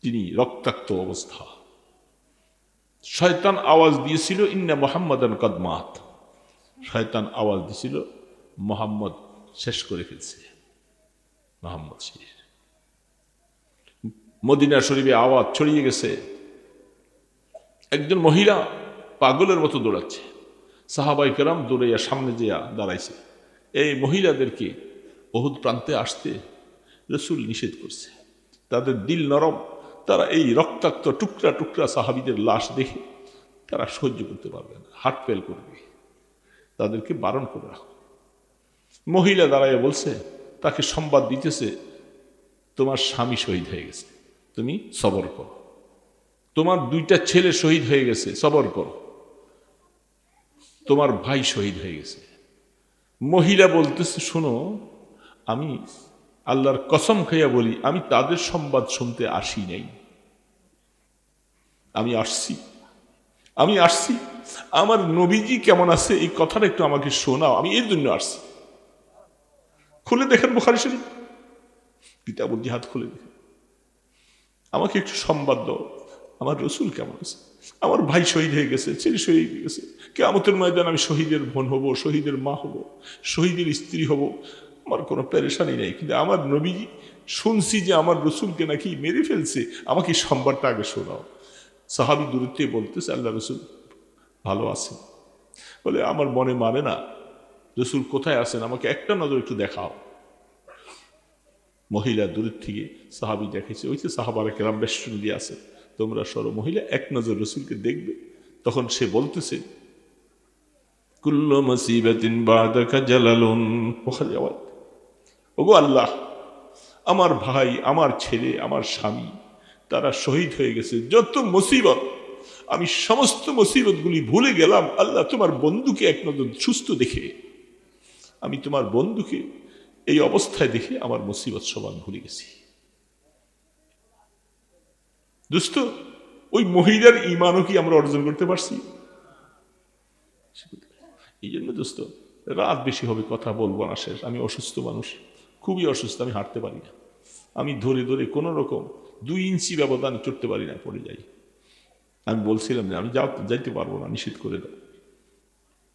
তিনি রক্তাক্ত অবস্থা, শয়তান আওয়াজ দিয়েছিল, ইন্না মুহাম্মাদান কদ মাত। শয়তান আওয়াজ দিয়েছিল, মুহাম্মদ শেষ করে ফেলছে। মুহাম্মদ শেষ। মদিনা শরীফে আওয়াজ ছড়িয়ে গেছে, একজন মহিলা পাগলের মতো দৌড়াচ্ছে। সাহাবাই কেরাম দৌড়াইয়া সামনে যেয়া দাঁড়াইছে। এই মহিলাদেরকে উহুদ প্রান্তে আসতে রাসূল নিষেধ করছে। তাদের দিল নরম, তারা এই রক্তাক্ত টুকরা টুকরা সাহাবীদের লাশ দেখে তারা সহ্য করতে পারবে না, হার্ট ফেল করবে। তাদেরকে বারণ করে রাখো। মহিলা দাঁড়াইয়া বলছে, তাকে সংবাদ দিতেছে, তোমার স্বামী শহীদ হয়ে গেছে, তুমি সবর করো। তোমার 2টা ছেলে শহীদ হয়ে গেছে, সবর করো। তোমার ভাই শহীদ হয়ে গেছে। মহিলা বলতেছে, শোনো, আমি আল্লাহর কসম খাইয়া বলি, আমি তাদের সংবাদ শুনতে আসি নাই। আমি আসছি আমার নবীজি কেমন আছে এই কথাটা একটু আমাকে শোনাও, আমি এর জন্য আসছি। খুলে দেখেন বুখারী শরীফ, কিতাবুল জিহাদ খুলে দেখেন, আমাকে একটু সংবাদ দাও, আমার রসুল কেমন আছে, আমার ভাই শহীদ হয়ে গেছে, ছেলে শহীদ হয়ে গেছে, কিয়ামতের ময়দানে আমি শহীদের বোন হব, শহীদের মা হব, শহীদের স্ত্রী হব, আমার কোনো পেরেশানি নেই। কিন্তু আমার নবী, শুনছি যে আমার রসুলকে নাকি মেরে ফেলছে, আমাকে সংবাদটা আগে শোনাও। সাহাবী দূরত্বে বলতেছে, আল্লাহ রসুল ভালো আছেন। বলে আমার মনে মানে না, রসুল কোথায় আছেন, আমাকে একটা নজর একটু দেখাও। মহিলা দূরের থেকে সাহাবী দেখেছে, ওই যে সাহাবারা কেরাম বেষ্টন দিয়ে আছে, তোমরা সরো, মহিলা এক নজর রসুলকে দেখবে। তখন সে বলতেছে, কুল্লু মুসিবাতিন বাদাকা জালালুন, ওগো আল্লাহ, আমার ভাই, আমার ছেলে, আমার স্বামী, তারা শহীদ হয়ে গেছে, যত মুসিবত, আমি সমস্ত মুসিবতগুলি ভুলে গেলাম। আল্লাহ, তোমার বন্ধুকে এক নজর সুস্থ দেখে, আমি তোমার বন্ধুকে এই অবস্থায় দেখে আমার মুসিবত সবার ভুলে গেছি। দোস্ত, ওই মহিলার ঈমানও কি আমরা অর্জন করতে পারছি? এই জন্য দোস্ত, রাত বেশি হবে, কথা বলবো না শেষ। আমি অসুস্থ মানুষ, খুবই অসুস্থ, আমি হাঁটতে পারি না, আমি ধরে ধরে কোনো রকম 2 ইঞ্চি ব্যবধান চড়তে পারি না, পড়ে যাই। আমি বলছিলাম যে আমি যাইতে পারবো না, নিষেধ করে দাও।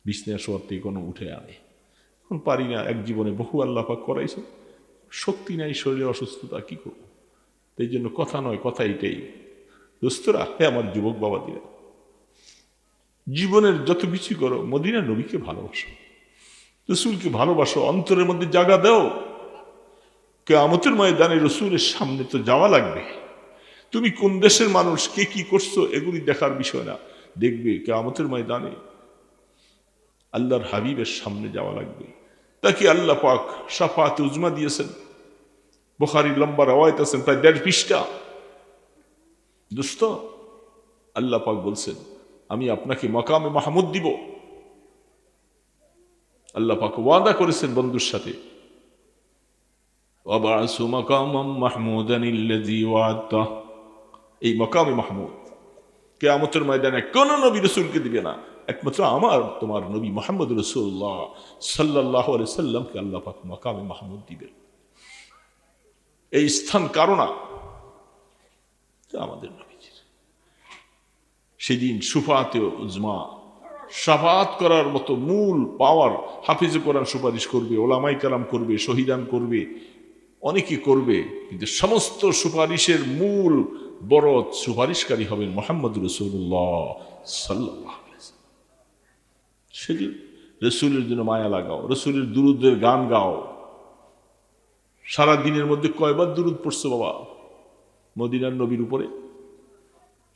বিছানায় শোয়ার থেকে কোনো উঠে আনে, এখন পারি না। এক জীবনে বহু আল্লাহ পাক করাইছে, শক্তি নাই, শরীরে অসুস্থতা, কি করবো? এই জন্য কথা নয়, কথা এইটাই। দোস্তরা, হে আমার যুবক বাবা দিরা, জীবনের যত কিছু করো, মদিনা নবীকে ভালোবাসো, রসুলকে ভালোবাসো, অন্তরের মধ্যে জায়গা দাও। কিয়ামতের ময়দানে রসুলের সামনে তো যাওয়া লাগবে। তুমি কোন দেশের মানুষ, কে কি করছো, এগুলি দেখার বিষয় না। দেখবে কিয়ামতের ময়দানে আল্লাহর হাবিবের সামনে যাওয়া লাগবে। তাকে আল্লাহ পাক শাফাআতে উজমা দিয়েছেন। বুখারীর লম্বা রওয়ায়াত আছেন, প্রায় 1.5 পৃষ্ঠা। দোস্ত, আল্লাহ পাক বলছেন, আমি আপনাকে মাকামে মাহমুদ দিব। আল্লাহ পাক ওয়াদা করেছেন বন্ধুর সাথে, ওয়াবাসু মাকামাম মাহমুদান আল্লাযী ওয়া'আদতা। এই মাকামে মাহমুদ কিয়ামতের ময়দানে কোন নবী রাসূলকে দিবে না, একমাত্র আমার তোমার নবী মুহাম্মদ রাসূলুল্লাহ সাল্লাল্লাহু আলাইহি সাল্লামকে আল্লাহ পাক মাকামে মাহমুদ দিবেন। এই স্থান কারণ আমাদের নবীজির। সেদিন শুফাতে উজমা, শাফাআত করার মতো মূল পাওয়ার, হাফিজে কোরআন সুপারিশ করবে, ওলামাই কেরাম করবে, শহীদান করবে, অনেকে করবে, কিন্তু সমস্ত সুপারিশের মূল বড় সুপারিশকারী হবেন মুহাম্মদ রাসূলুল্লাহ সাল্লাল্লাহু আলাইহি ওয়াসাল্লাম। সেদিন রসুলের জন্য মায়া লাগাও, রসুলের দুরুদের গান গাও। সারা দিনের মধ্যে কয়বার দুরুদ পড়ছো বাবা মদিনার নবীর উপরে?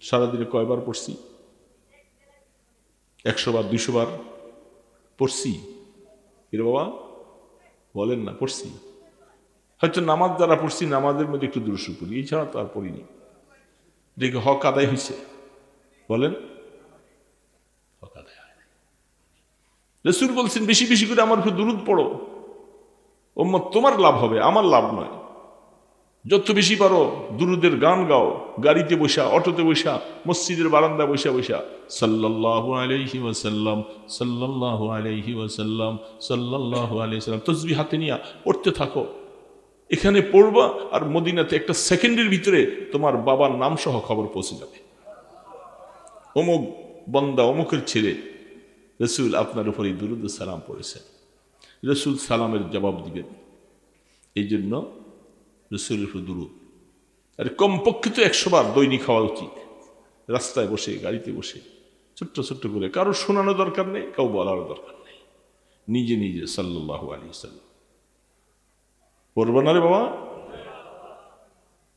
সারাদিনে কয়বার পড়ছি? 100 বার, 200 বার পড়ছি? এর বাবা বলেন না, পড়ছি। হয়তো নামাজ যারা পড়ছি, নামাজের মধ্যে একটু দুরূদ পড়ি, এছাড়া তো আর পড়িনি। দেখে হক আদায় হয়েছে? বলেন, হক আদায় হয়। রাসূল বলছেন, বেশি বেশি করে আমার উপর দুরূদ পড়ো, উম্মত তোমার লাভ হবে, আমার লাভ নয়। যত বেশি পারো দুরুদের গান গাও, গাড়িতে বসা, অটোতে বসা, মসজিদের বারান্দা বসা বসা, সাল্লাল্লাহু আলাইহি ওয়াসাল্লাম, সাল্লাল্লাহু আলাইহি ওয়াসাল্লাম, সাল্লাল্লাহু আলাইহি ওয়াসাল্লাম তাসবিহ হাতে নিয়ে পড়তে থাকো। এখানে পড়বা আর মদিনাতে একটা সেকেন্ডের ভিতরে তোমার বাবার নাম সহ খবর পৌঁছে যাবে। অমুক বন্দা, অমুকের ছেলে রাসূল আপনার উপর এই দুরূদ সালাম পড়েছেন। রাসূল সালামের জবাব দিবেন। এই জন্য রাসূলের উপর দুরূদ, আর কমপক্ষে তো 100 বার দৈনিক হওয়া উচিত। রাস্তায় বসে, গাড়িতে বসে, ছোট্ট ছোট্ট করে, কারো শোনানো দরকার নেই, কাউ বলার দরকার নেই, নিজে নিজে সাল্লাল্লাহু আলাইহি ওয়াসাল্লাম পড়বে না রে বাবা।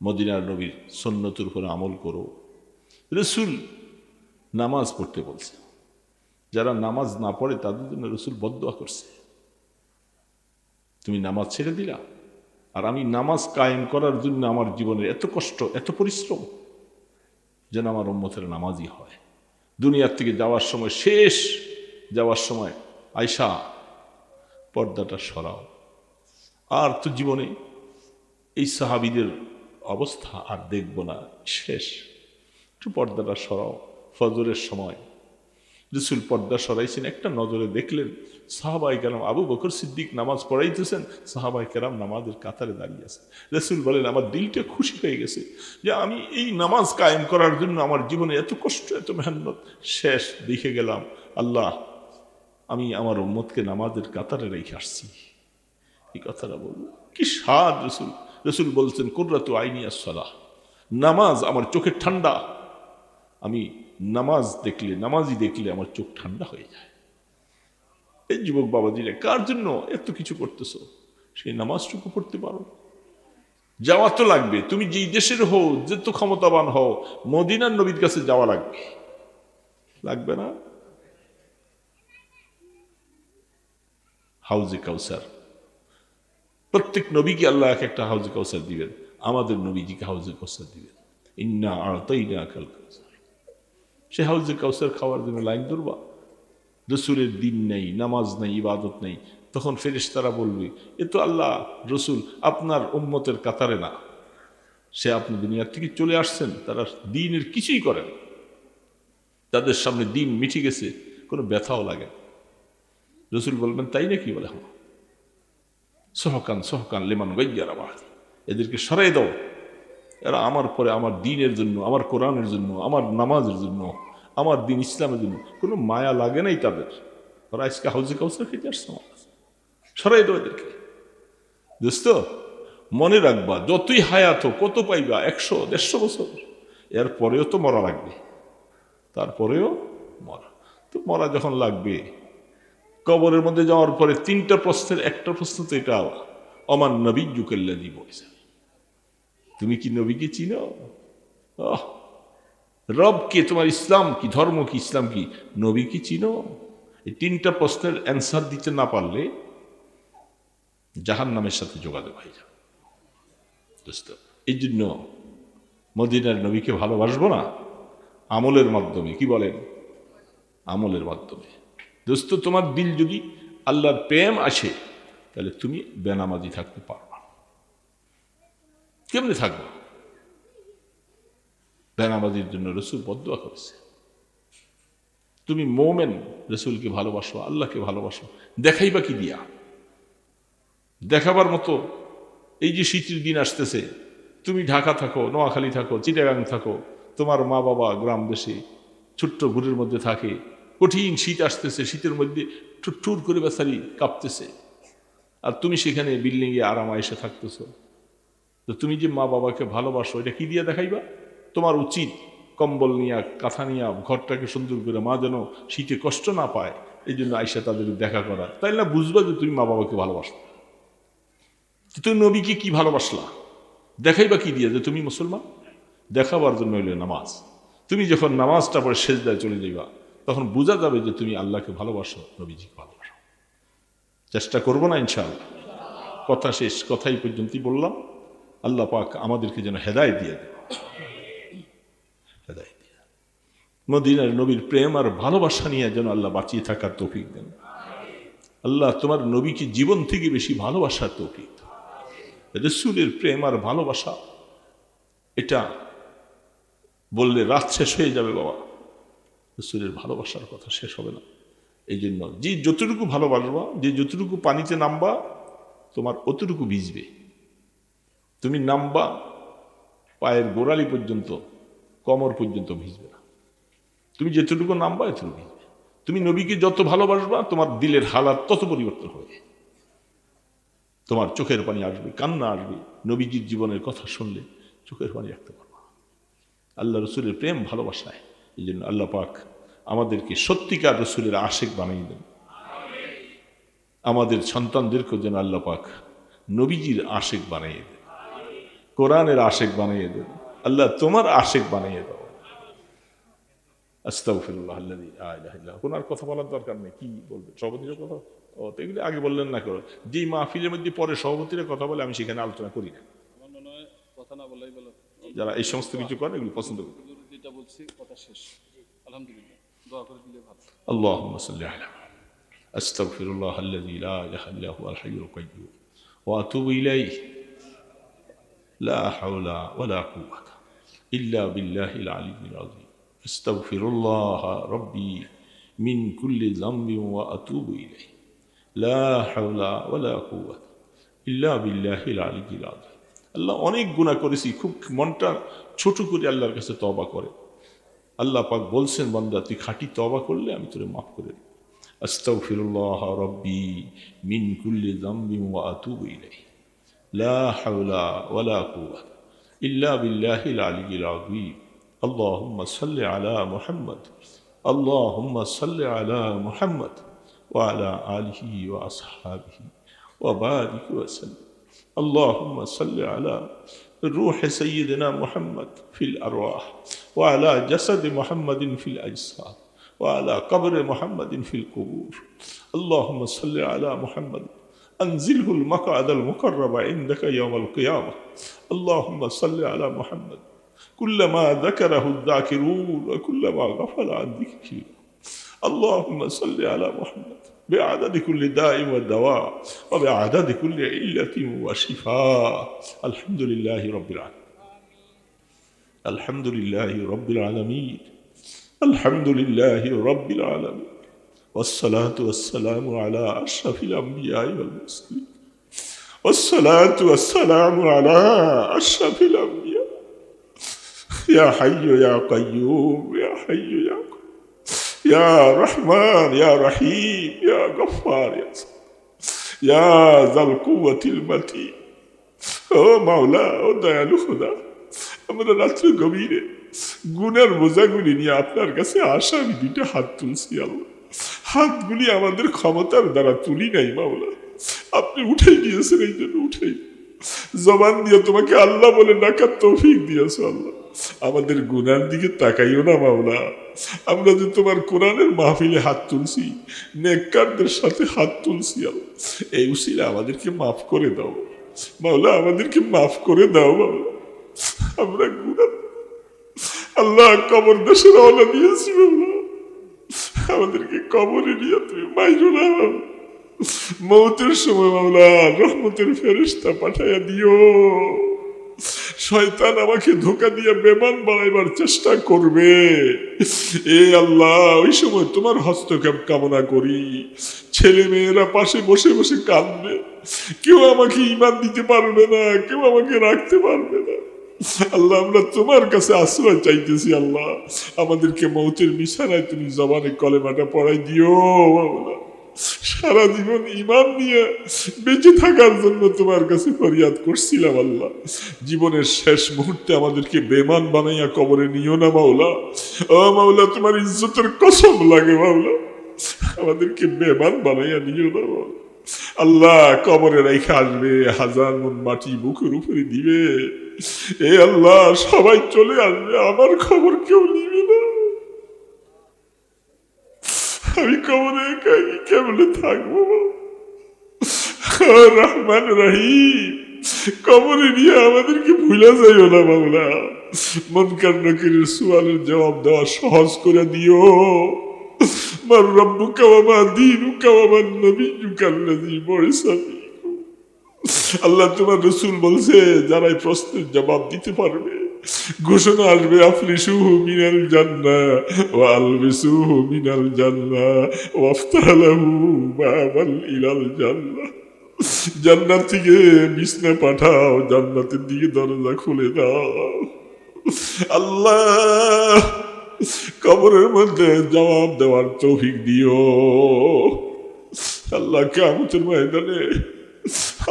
মদিনার নবীর সুন্নতের উপর আমল করো। রাসূল নামাজ পড়তে বলছে, যারা নামাজ না পড়ে তাদের জন্য রাসূল বদদুয়া করছে, তুমি নামাজ ছেড়ে দিলা, আর আমি নামাজ কায়েম করার জন্য আমার জীবনের এত কষ্ট, এত পরিশ্রম, যেন আমার উম্মতের নামাজই হয়। দুনিয়ার থেকে যাওয়ার সময়, শেষ যাওয়ার সময়, আয়সা পর্দাটা সরাও। আর তো জীবনে এই সাহাবীদের অবস্থা আর দেখব না, শেষ, একটু পর্দাটা সরাও। ফজরের সময় রাসূল পর্দা সরাইছেন, একটা নজরে দেখলেন সাহাবায়ে কেরাম আবু বকর সিদ্দিক নামাজ পড়াইতেছেন, সাহাবায়ে কেরাম নামাজের কাতারে দাঁড়িয়ে আছে। রাসূল বলেন, আমার দিলটা খুশি হয়ে গেছে যে আমি এই নামাজ কায়েম করার জন্য আমার জীবনে এত কষ্ট এত মেহনত শেষ দেখে গেলাম, আল্লাহ আমি আমার উম্মতকে নামাজের কাতারে রেখে আসছি। এই কথাটা বলবো কি স্বাদ। রাসূল রাসূল বলছেন, কুররাতু আইনি আস-সালাহ, নামাজ আমার চোখের ঠান্ডা। আমি নামাজ দেখলে, নামাজি দেখলে আমার চোখ ঠান্ডা হয়ে যায়। এই যুবক বাবাজিরা, কার জন্য এত কিছু করতেছো? সেই নামাজটুকু পড়তে পারো। যাওয়া তো লাগবে, তুমি যেই দেশের হও, যত ক্ষমতাবান হও, মদিনার নবীর কাছে যাওয়া লাগবে, লাগবে না? হাউজে কাউসার, প্রত্যেক নবীকে আল্লাহ এক একটা হাউজে কাউসার দিবেন, আমাদের নবীজিকে হাউজে কাউসার দিবেন। ইন্না আ'তাইনাকাল কাউসার। সে হাউজে কাউসার খাওয়ার জন্য লাইন ধরবা? রসুলের দিন নেই, নামাজ নেই, ইবাদত নেই, তখন ফেরেশতারা বলবে, এ তো আল্লাহ রসুল আপনার উম্মতের কাতারে না, সে আপনি দুনিয়ার থেকে চলে আসছেন, তারা দিনের কিছুই করেন, তাদের সামনে দিন মিঠে গেছে, কোনো ব্যথাও লাগে। রসুল বলবেন, তাই নাকি? বলে হ্যাঁ। সহকান সহকান লেমান গাইয়ারা বাদ, এদেরকে সরাই দাও, এরা আমার পরে আমার দিনের জন্য, আমার কোরআনের জন্য, আমার নামাজের জন্য, আমার দিন ইসলামের জন্য কোনো মায়া লাগে নাই তাদের, ওরা আজকে হাউজে কাউসার খেতে আসছে, আমার কাছে সরাই দাও এদেরকে। দোস্ত মনে রাখবা, যতই হায়াত হোক, কত পাইবা, 100-150 বছর, এর পরেও তো মরা লাগবে, তারপরেও মরা। তো মরা যখন লাগবে, কবরের মধ্যে যাওয়ার পরে 3টা প্রশ্নের একটা প্রশ্ন তো এটা, অমান নবী যুকেল্লাদি বলেছে, তুমি কি নবীকে চিনো? রব কে, তোমার ইসলাম কি, ধর্ম কি, ইসলাম কি, নবী কি চিনো? এই 3টা প্রশ্নের অ্যান্সার দিতে না পারলে জাহান্নামের সাথে যোগাযোগ হয়ে যাবে। দোস্ত এই জন্য মদিনার নবীকে ভালোবাসবো না আমলের মাধ্যমে। কি বলেন? আমলের মাধ্যমে। দোস্ত তোমার দিল যদি আল্লাহর প্রেম আসে, তাহলে তুমি বেনামাজি থাকতে পারবা। কেমনে থাকবা? বেনামাজির জন্য রসুল বদদুয়া করেছে। তুমি মোমেন, রসুলকে ভালোবাসো, আল্লাহকে ভালোবাসো, দেখাইবা কি দিয়া? দেখাবার মতো এই যে শীতের দিন আসতেছে, তুমি ঢাকা থাকো, নোয়াখালী থাকো, চিটাগাং থাকো, তোমার মা বাবা গ্রাম দেশে ছোট্ট ঘুরের মধ্যে থাকে, কঠিন শীত আসতেছে, শীতের মধ্যে টুর করে বেচারি কাঁপতেছে, আর তুমি সেখানে বিল্ডিংয়ে আরাম এসে থাকতেছ। তো তুমি যে মা বাবাকে ভালোবাসো, এটা কি দিয়ে দেখাইবা? তোমার উচিত কম্বল নিয়া, কাঁথা নিয়া ঘরটাকে সুন্দর করে, মা যেন শীতে কষ্ট না পায়, এই জন্য আইসা তাদের দেখা করা, তাই না? বুঝবা যে তুমি মা বাবাকে ভালোবাসো। তুমি নবীকে কি ভালোবাসলা? দেখাইবা কি দিয়ে যে তুমি মুসলমান? দেখাবার জন্য হইলে নামাজ। তুমি যখন নামাজটা পরে সেজদায় চলে যাইবা, তখন বোঝা যাবে যে তুমি আল্লাহকে ভালোবাসো, নবীজিকে ভালোবাসো। চেষ্টা করবো না ইনশাআল্লাহ? কথা শেষ, কথাই পর্যন্তই বললাম। আল্লাহ পাক আমাদেরকে যেন হেদায়েত দিয়ে দেন, হেদায়েত দিয়ে মদিনার নবীর প্রেম আর ভালোবাসা নিয়ে যেন আল্লাহ বাঁচিয়ে থাকার তৌফিক দেন। আল্লাহ তোমার নবীকে জীবন থেকে বেশি ভালোবাসার তৌফিক। রাসূলের প্রেম আর ভালোবাসা, এটা বললে রাত শেষ হয়ে যাবে বাবা। রাসূলের ভালোবাসার কথা শেষ হবে না। এই জন্য যে যতটুকু ভালোবাসবা, যে যতটুকু পানিতে নামবা, তোমার অতটুকু ভিজবে। তুমি নামবা পায়ের গোড়ালি পর্যন্ত, কোমর পর্যন্ত ভিজবে না। তুমি যেতটুকু নামবা এতটুকু ভিজবে। তুমি নবীকে যত ভালোবাসবা, তোমার দিলের হালাত তত পরিবর্তন হবে। তোমার চোখের পানি আসবে, কান্না আসবে, নবীজির জীবনের কথা শুনলে চোখের পানি রাখতে পারবা আল্লাহ রসুলের প্রেম ভালোবাসায়। এই জন্য আল্লাহ পাক আমাদেরকে সত্যিকার রসুলের আশেক বানিয়ে দেন। আমাদের সন্তানদেরকেও যেন আল্লাহ পাক নবীজির আশেক বানিয়ে দেন, কোরআনের আশেক বানিয়ে দেন। আল্লাহ তোমার আশেক বানিয়ে দাও। আস্তাগফিরুল্লাহ আল্লাযী লা ইলাহা ইল্লা হুয়া। কোন আর কথা বলার দরকার নেই। কি বলবে? সভাপতির কথা? ও তো এগুলি আগে বললেন না করো। যেই মাহফিলের মধ্যে পরে সভাপতিরা কথা বলে, আমি সেখানে আলোচনা করি না। আমার মনে হয় কথা না বলাই ভালো। যারা এই সমস্ত কিছু করে এগুলি পছন্দ করি। যেটা বলছি কথা শেষ। আলহামদুলিল্লাহ, দোয়া করে দিলে ভালো। আল্লাহুম্মা সাল্লি আলা আস্তাগফিরুল্লাহ আল্লাযী লা ইলাহা ইল্লা হুয়াল হাইয়ুল কাইয়্যুম ওয়া আতুবু ইলাইহি লা হাওলা ওয়ালা কুওয়াতা ইল্লা বিল্লাহিল আলিয়্যিল আযীম। আস্তাগফিরুল্লাহ রাব্বি মিন কুল্লি যামবিন ওয়া আতুবু ইলাইহি লা হাওলা ওয়ালা কুওয়াতা ইল্লা বিল্লাহিল আলিয়্যিল আযীম। আল্লাহ অনেক গুনাহ করেছি, খুব মনটা ছোট করে আল্লাহর কাছে তওবা করে। আল্লাহ পাক বলছেন, বান্দা তুই খাঁটি তওবা করলে আমি তোরে মাফ করে দেব। আস্তাগফিরুল্লাহ রাব্বি মিন কুল্লি যামবিন ওয়া আতুবু ইলাইহি লা হাওলা ওয়ালা কুওয়াতা ইল্লা বিল্লাহিল আলিয়্যিল আযীম। আল্লাহুম্মা সাল্লি আলা মুহাম্মদ, আল্লাহুম্মা সাল্লি আলা মুহাম্মদ ওয়া আলা আলিহি ওয়া আসহাবিহি ওয়া বারিক ওয়া সাল্লিম। اللهم صل على روح سيدنا محمد في الأرواح وعلى جسد محمد في الأجساد وعلى قبر محمد في القبور. اللهم صل على محمد أنزله المقعد المقرب عندك يوم القيامة. اللهم صل على محمد كلما ذكره الذاكرون وكلما غفل عن ذكره. اللهم صل على محمد بعدد كل داء ودواء وبعدد كل علة وشفاء. الحمد لله رب العالمين. الحمد لله رب العالمين. الحمد لله رب العالمين. والصلاة والسلام على أشرف الأنبياء والمرسلين. والصلاة والسلام على أشرف الأنبياء. يا حي يا قيوم يا حي يا قيوم يا رحمن يا رحيم يا غفار يا ذا القوة المتين. ও মাওলা, ও দয়ালু খোদা, আমরা রাত্রে গভীরে গুনার বোঝাগুলি নিয়ে আপনার কাছে আসা আমি দুইটা হাত তুলছি। আল্লাহ, হাতগুলি আমাদের ক্ষমতার দ্বারা তুলি নাই মাওলা, আপনি উঠেই দিয়েছেন, এই জন্য উঠেই জবান দিয়ে তোমাকে আল্লাহ বলে ডাকার তৌফিক দিয়েছো। আল্লাহ, আমাদের গুনার দিকে তাকাইও না মাওলা। আমরা যে তোমার কোরআনের মাহফিলে হাত তুলছি, নেককারদের সাথে হাত তুলছি, আল্লাহ এই উসিলা আমাদেরকে মাফ করে দাও মাওলা, আমাদেরকে মাফ করে দাও মাওলা। আমরা গুনাহ আল্লাহ কবর দেশে রওনা দিয়েছি মাওলা, আমাদেরকে কবরে নিয়ে তুমি মাইরো না। মৌতের সময় মাওলা রহমতের ফেরেশতা পাঠাইয়া দিও। শয়তান আমাকে ধোঁকা দিয়ে বেমান বানাইবার চেষ্টা করবে, এ আল্লাহ ওই সময় তোমার হস্তক্ষেপ কামনা করি। ছেলে মেয়েরা পাশে বসে বসে কাঁদবে, কেউ আমাকে ঈমান দিতে পারবে না, কেউ আমাকে রাখতে পারবে না। আল্লাহ, আমরা তোমার কাছে আশ্রয় চাইতেছি। আল্লাহ, আমাদেরকে মৌতের বিছানায় তুমি জবানে কলেমাটা পড়াই দিও। সারা জীবন ঈমান নিয়ে বেঁচে থাকার জন্য তোমার কাছে ফরিয়াদ করছিলাম। আল্লাহ, জীবনের শেষ মুহূর্তে আমাদেরকে বেমান বানাইয়া কবরে নিও না মাওলা। ও মাওলা, তোমার ইজ্জতের কসম লাগে মাওলা, আমাদেরকে বেমান বানাইয়া নিও না মাওলা। আল্লাহ, কবরে রেখে আসবে, হাজার মন মাটি বুকের উপরে দিবে। এ আল্লাহ, সবাই চলে আসবে, আমার খবর কেউ নিবে না। আমি কবরে একাই কেমনে থাকবো? রহমান রহিম, কবরে নিয়ে আমাদেরকে ভুলে যাইও না মাওলা। মুনকার নাকিরের সুয়ালের জবাব দেওয়া সহজ করে দিও। মার রব্বুকা ওয়া মা দীনুকা ওয়া মান নবিয়্যুকা আল্লাযী বুইসা ফীকুম। আল্লাহ, তোমার রাসূল বলছে যারা এই প্রশ্নের জবাব দিতে পারবে, ঘোষণা আসবে, আফলিসুহু মিনাল জান্নাহ ওয়া আলবিসুহু মিনাল জান্নাহ ওয়াফতাহ লাহু বাবাল ইলাল জান্নাহ। জান্নাত থেকে বিছনা পাঠাও, জান্নাতের দিকে দরজা খুলে দাও। আল্লাহ, কবরের মধ্যে জবাব দেওয়ার তৌফিক দিও। আল্লাহ, কিয়ামতের ময়দানে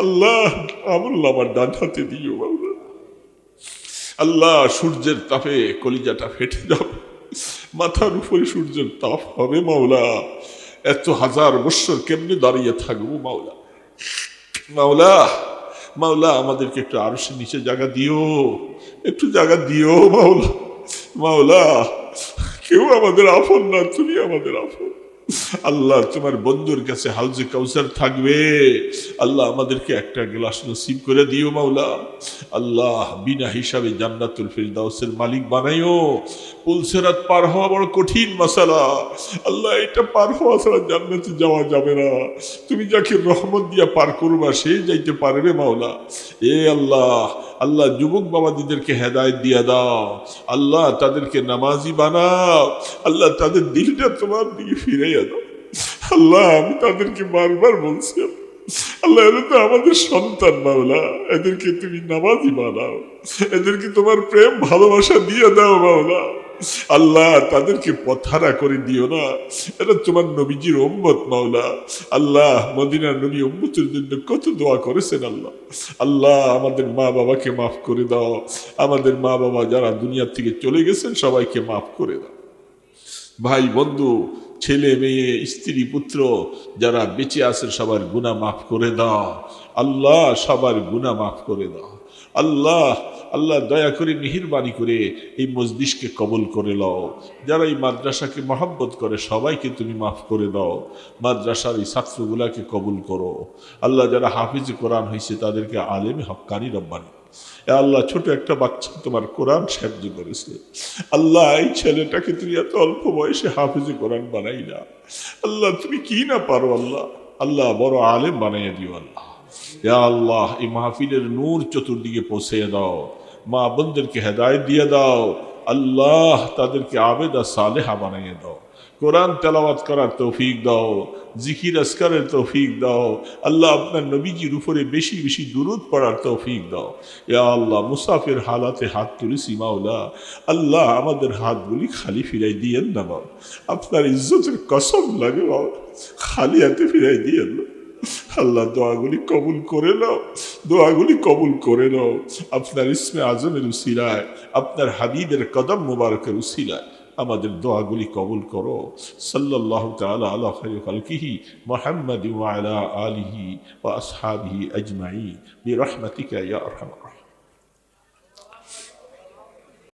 আল্লাহ আমুল্লামার ডান হাতে দিও বাবা। আল্লাহ, সূর্যের তাপে কলিজাটা ফেটে যাবে, মাথার উপরে সূর্যের তাপ হবে মাওলা। এত হাজার বছর কেমনে দাঁড়িয়ে থাকবো মাওলা? মাওলা, মাওলা, আমাদেরকে একটু আরশের নিচে জায়গা দিও, একটু জায়গা দিও মাওলা। মাওলা, কেউ আমাদের আপন না, তুমি আমাদের আপন। আল্লাহ, তোমার বন্ধুর কাছে হাউজে কাউসার থাকবে। আল্লাহ, আমাদেরকে একটা গ্লাস নসিব করে দিও মাওলা। আল্লাহ, বিনা হিসাবে জান্নাতুল ফিরদাউসের মালিক বানাইও। পুলসিরাত পার হওয়া বড় কঠিন মাসালা। আল্লাহ, এটা পার হওয়া ছাড়া জান্নাতে যাওয়া যাবে না। তুমি যাকে রহমত দিয়া পার করবা সে যাইতে পারবে মাওলা। এ আল্লাহ, আল্লাহ যুবক বাবাজিদেরকে হেদায়েত দিয়ে দাও আল্লাহ, তাদেরকে নামাজি বানাও আল্লাহ, তাদের দিলটা তোমার দিকে ফিরাইয়া দাও আল্লাহ। আমি তাদেরকে বারবার বলছি আল্লাহ, এরা তো আমাদের সন্তান মাওলা, এদেরকে তুমি নামাজি বানাও, এদেরকে তোমার প্রেম ভালোবাসা দিয়ে দাও মাওলা আল্লাহ। তাদেরকে পথহারা করে দিও না, এটা তোমার নবীজির উম্মত মাওলা আল্লাহ। মদিনার নবী উম্মতের জন্য কত দোয়া করেছেন আল্লাহ। আল্লাহ আমাদের মা বাবাকে মাফ করে দাও, আমাদের মা বাবা যারা দুনিয়া থেকে চলে গেছেন সবাইকে মাফ করে দাও। ভাই বন্ধু, ছেলে মেয়ে, স্ত্রী পুত্র যারা বেঁচে আছেন সবার গুনাহ মাফ করে দাও আল্লাহ, সবার গুনাহ মাফ করে দাও আল্লাহ। আল্লাহ দয়া করে মেহেরবানি করে এই মজলিসকে কবুল করে লও। যারা এই মাদ্রাসাকে মহব্বত করে সবাইকে তুমি মাফ করে দাও। মাদ্রাসার এই ছাত্রগুলাকে কবুল করো আল্লাহ। যারা হাফিজ কোরআন হয়েছে তাদেরকে আলেম হক্কানি রব্বানি। এ আল্লাহ, ছোট একটা বাচ্চা তোমার কোরআন সাহায্য করেছে আল্লাহ, এই ছেলেটাকে তুমি এত অল্প বয়সে হাফিজে কোরআন বানাই না আল্লাহ, তুমি কি না পারো আল্লাহ। আল্লাহ বড় আলেম বানাইয়া দিও আল্লাহ। ইয়া আল্লাহ, এই মাহফিলের নূর চতুর্দিকে পৌঁছে দাও, মা বোনদেরকে হেদায়েত দিয়ে দাও আল্লাহ, তাদেরকে আবেদা সালেহা বানাইয়ে দাও। কোরআন তেলাওয়াত করার তৌফিক দাও, জিকির আসকারের তৌফিক দাও আল্লাহ। আপনার নবীজির উপরে বেশি বেশি দুরূদ পড়ার তৌফিক দাও। ইয়া আল্লাহ, মুসাফির হালাতে হাত তুলেছি মাওলা আল্লাহ, আমাদের হাতগুলি খালি ফিরাই দিয়েন না বাবা, আপনার ইজ্জতের কসম লাগে বাবা, খালি হাতে ফিরাই দিয়েন না আল্লাহ। দোয়াগুলি কবুল করে নাও, দোয়াগুলি কবুল করে নাও আপনার ইসমে আজমের উসিলায়, আপনার হাবিবের কদম মুবারকের উসিলায় আমাদের দোয়াগুলি কবুল করো। সাল্লাল্লাহু তাআলা আলা খায়রি খালকিহি মুহাম্মাদি ওয়া আলা আলিহি ওয়া আসহাবিহি আজমাইন বিরহমাতিকা ইয়া আরহামার রাহিমিন।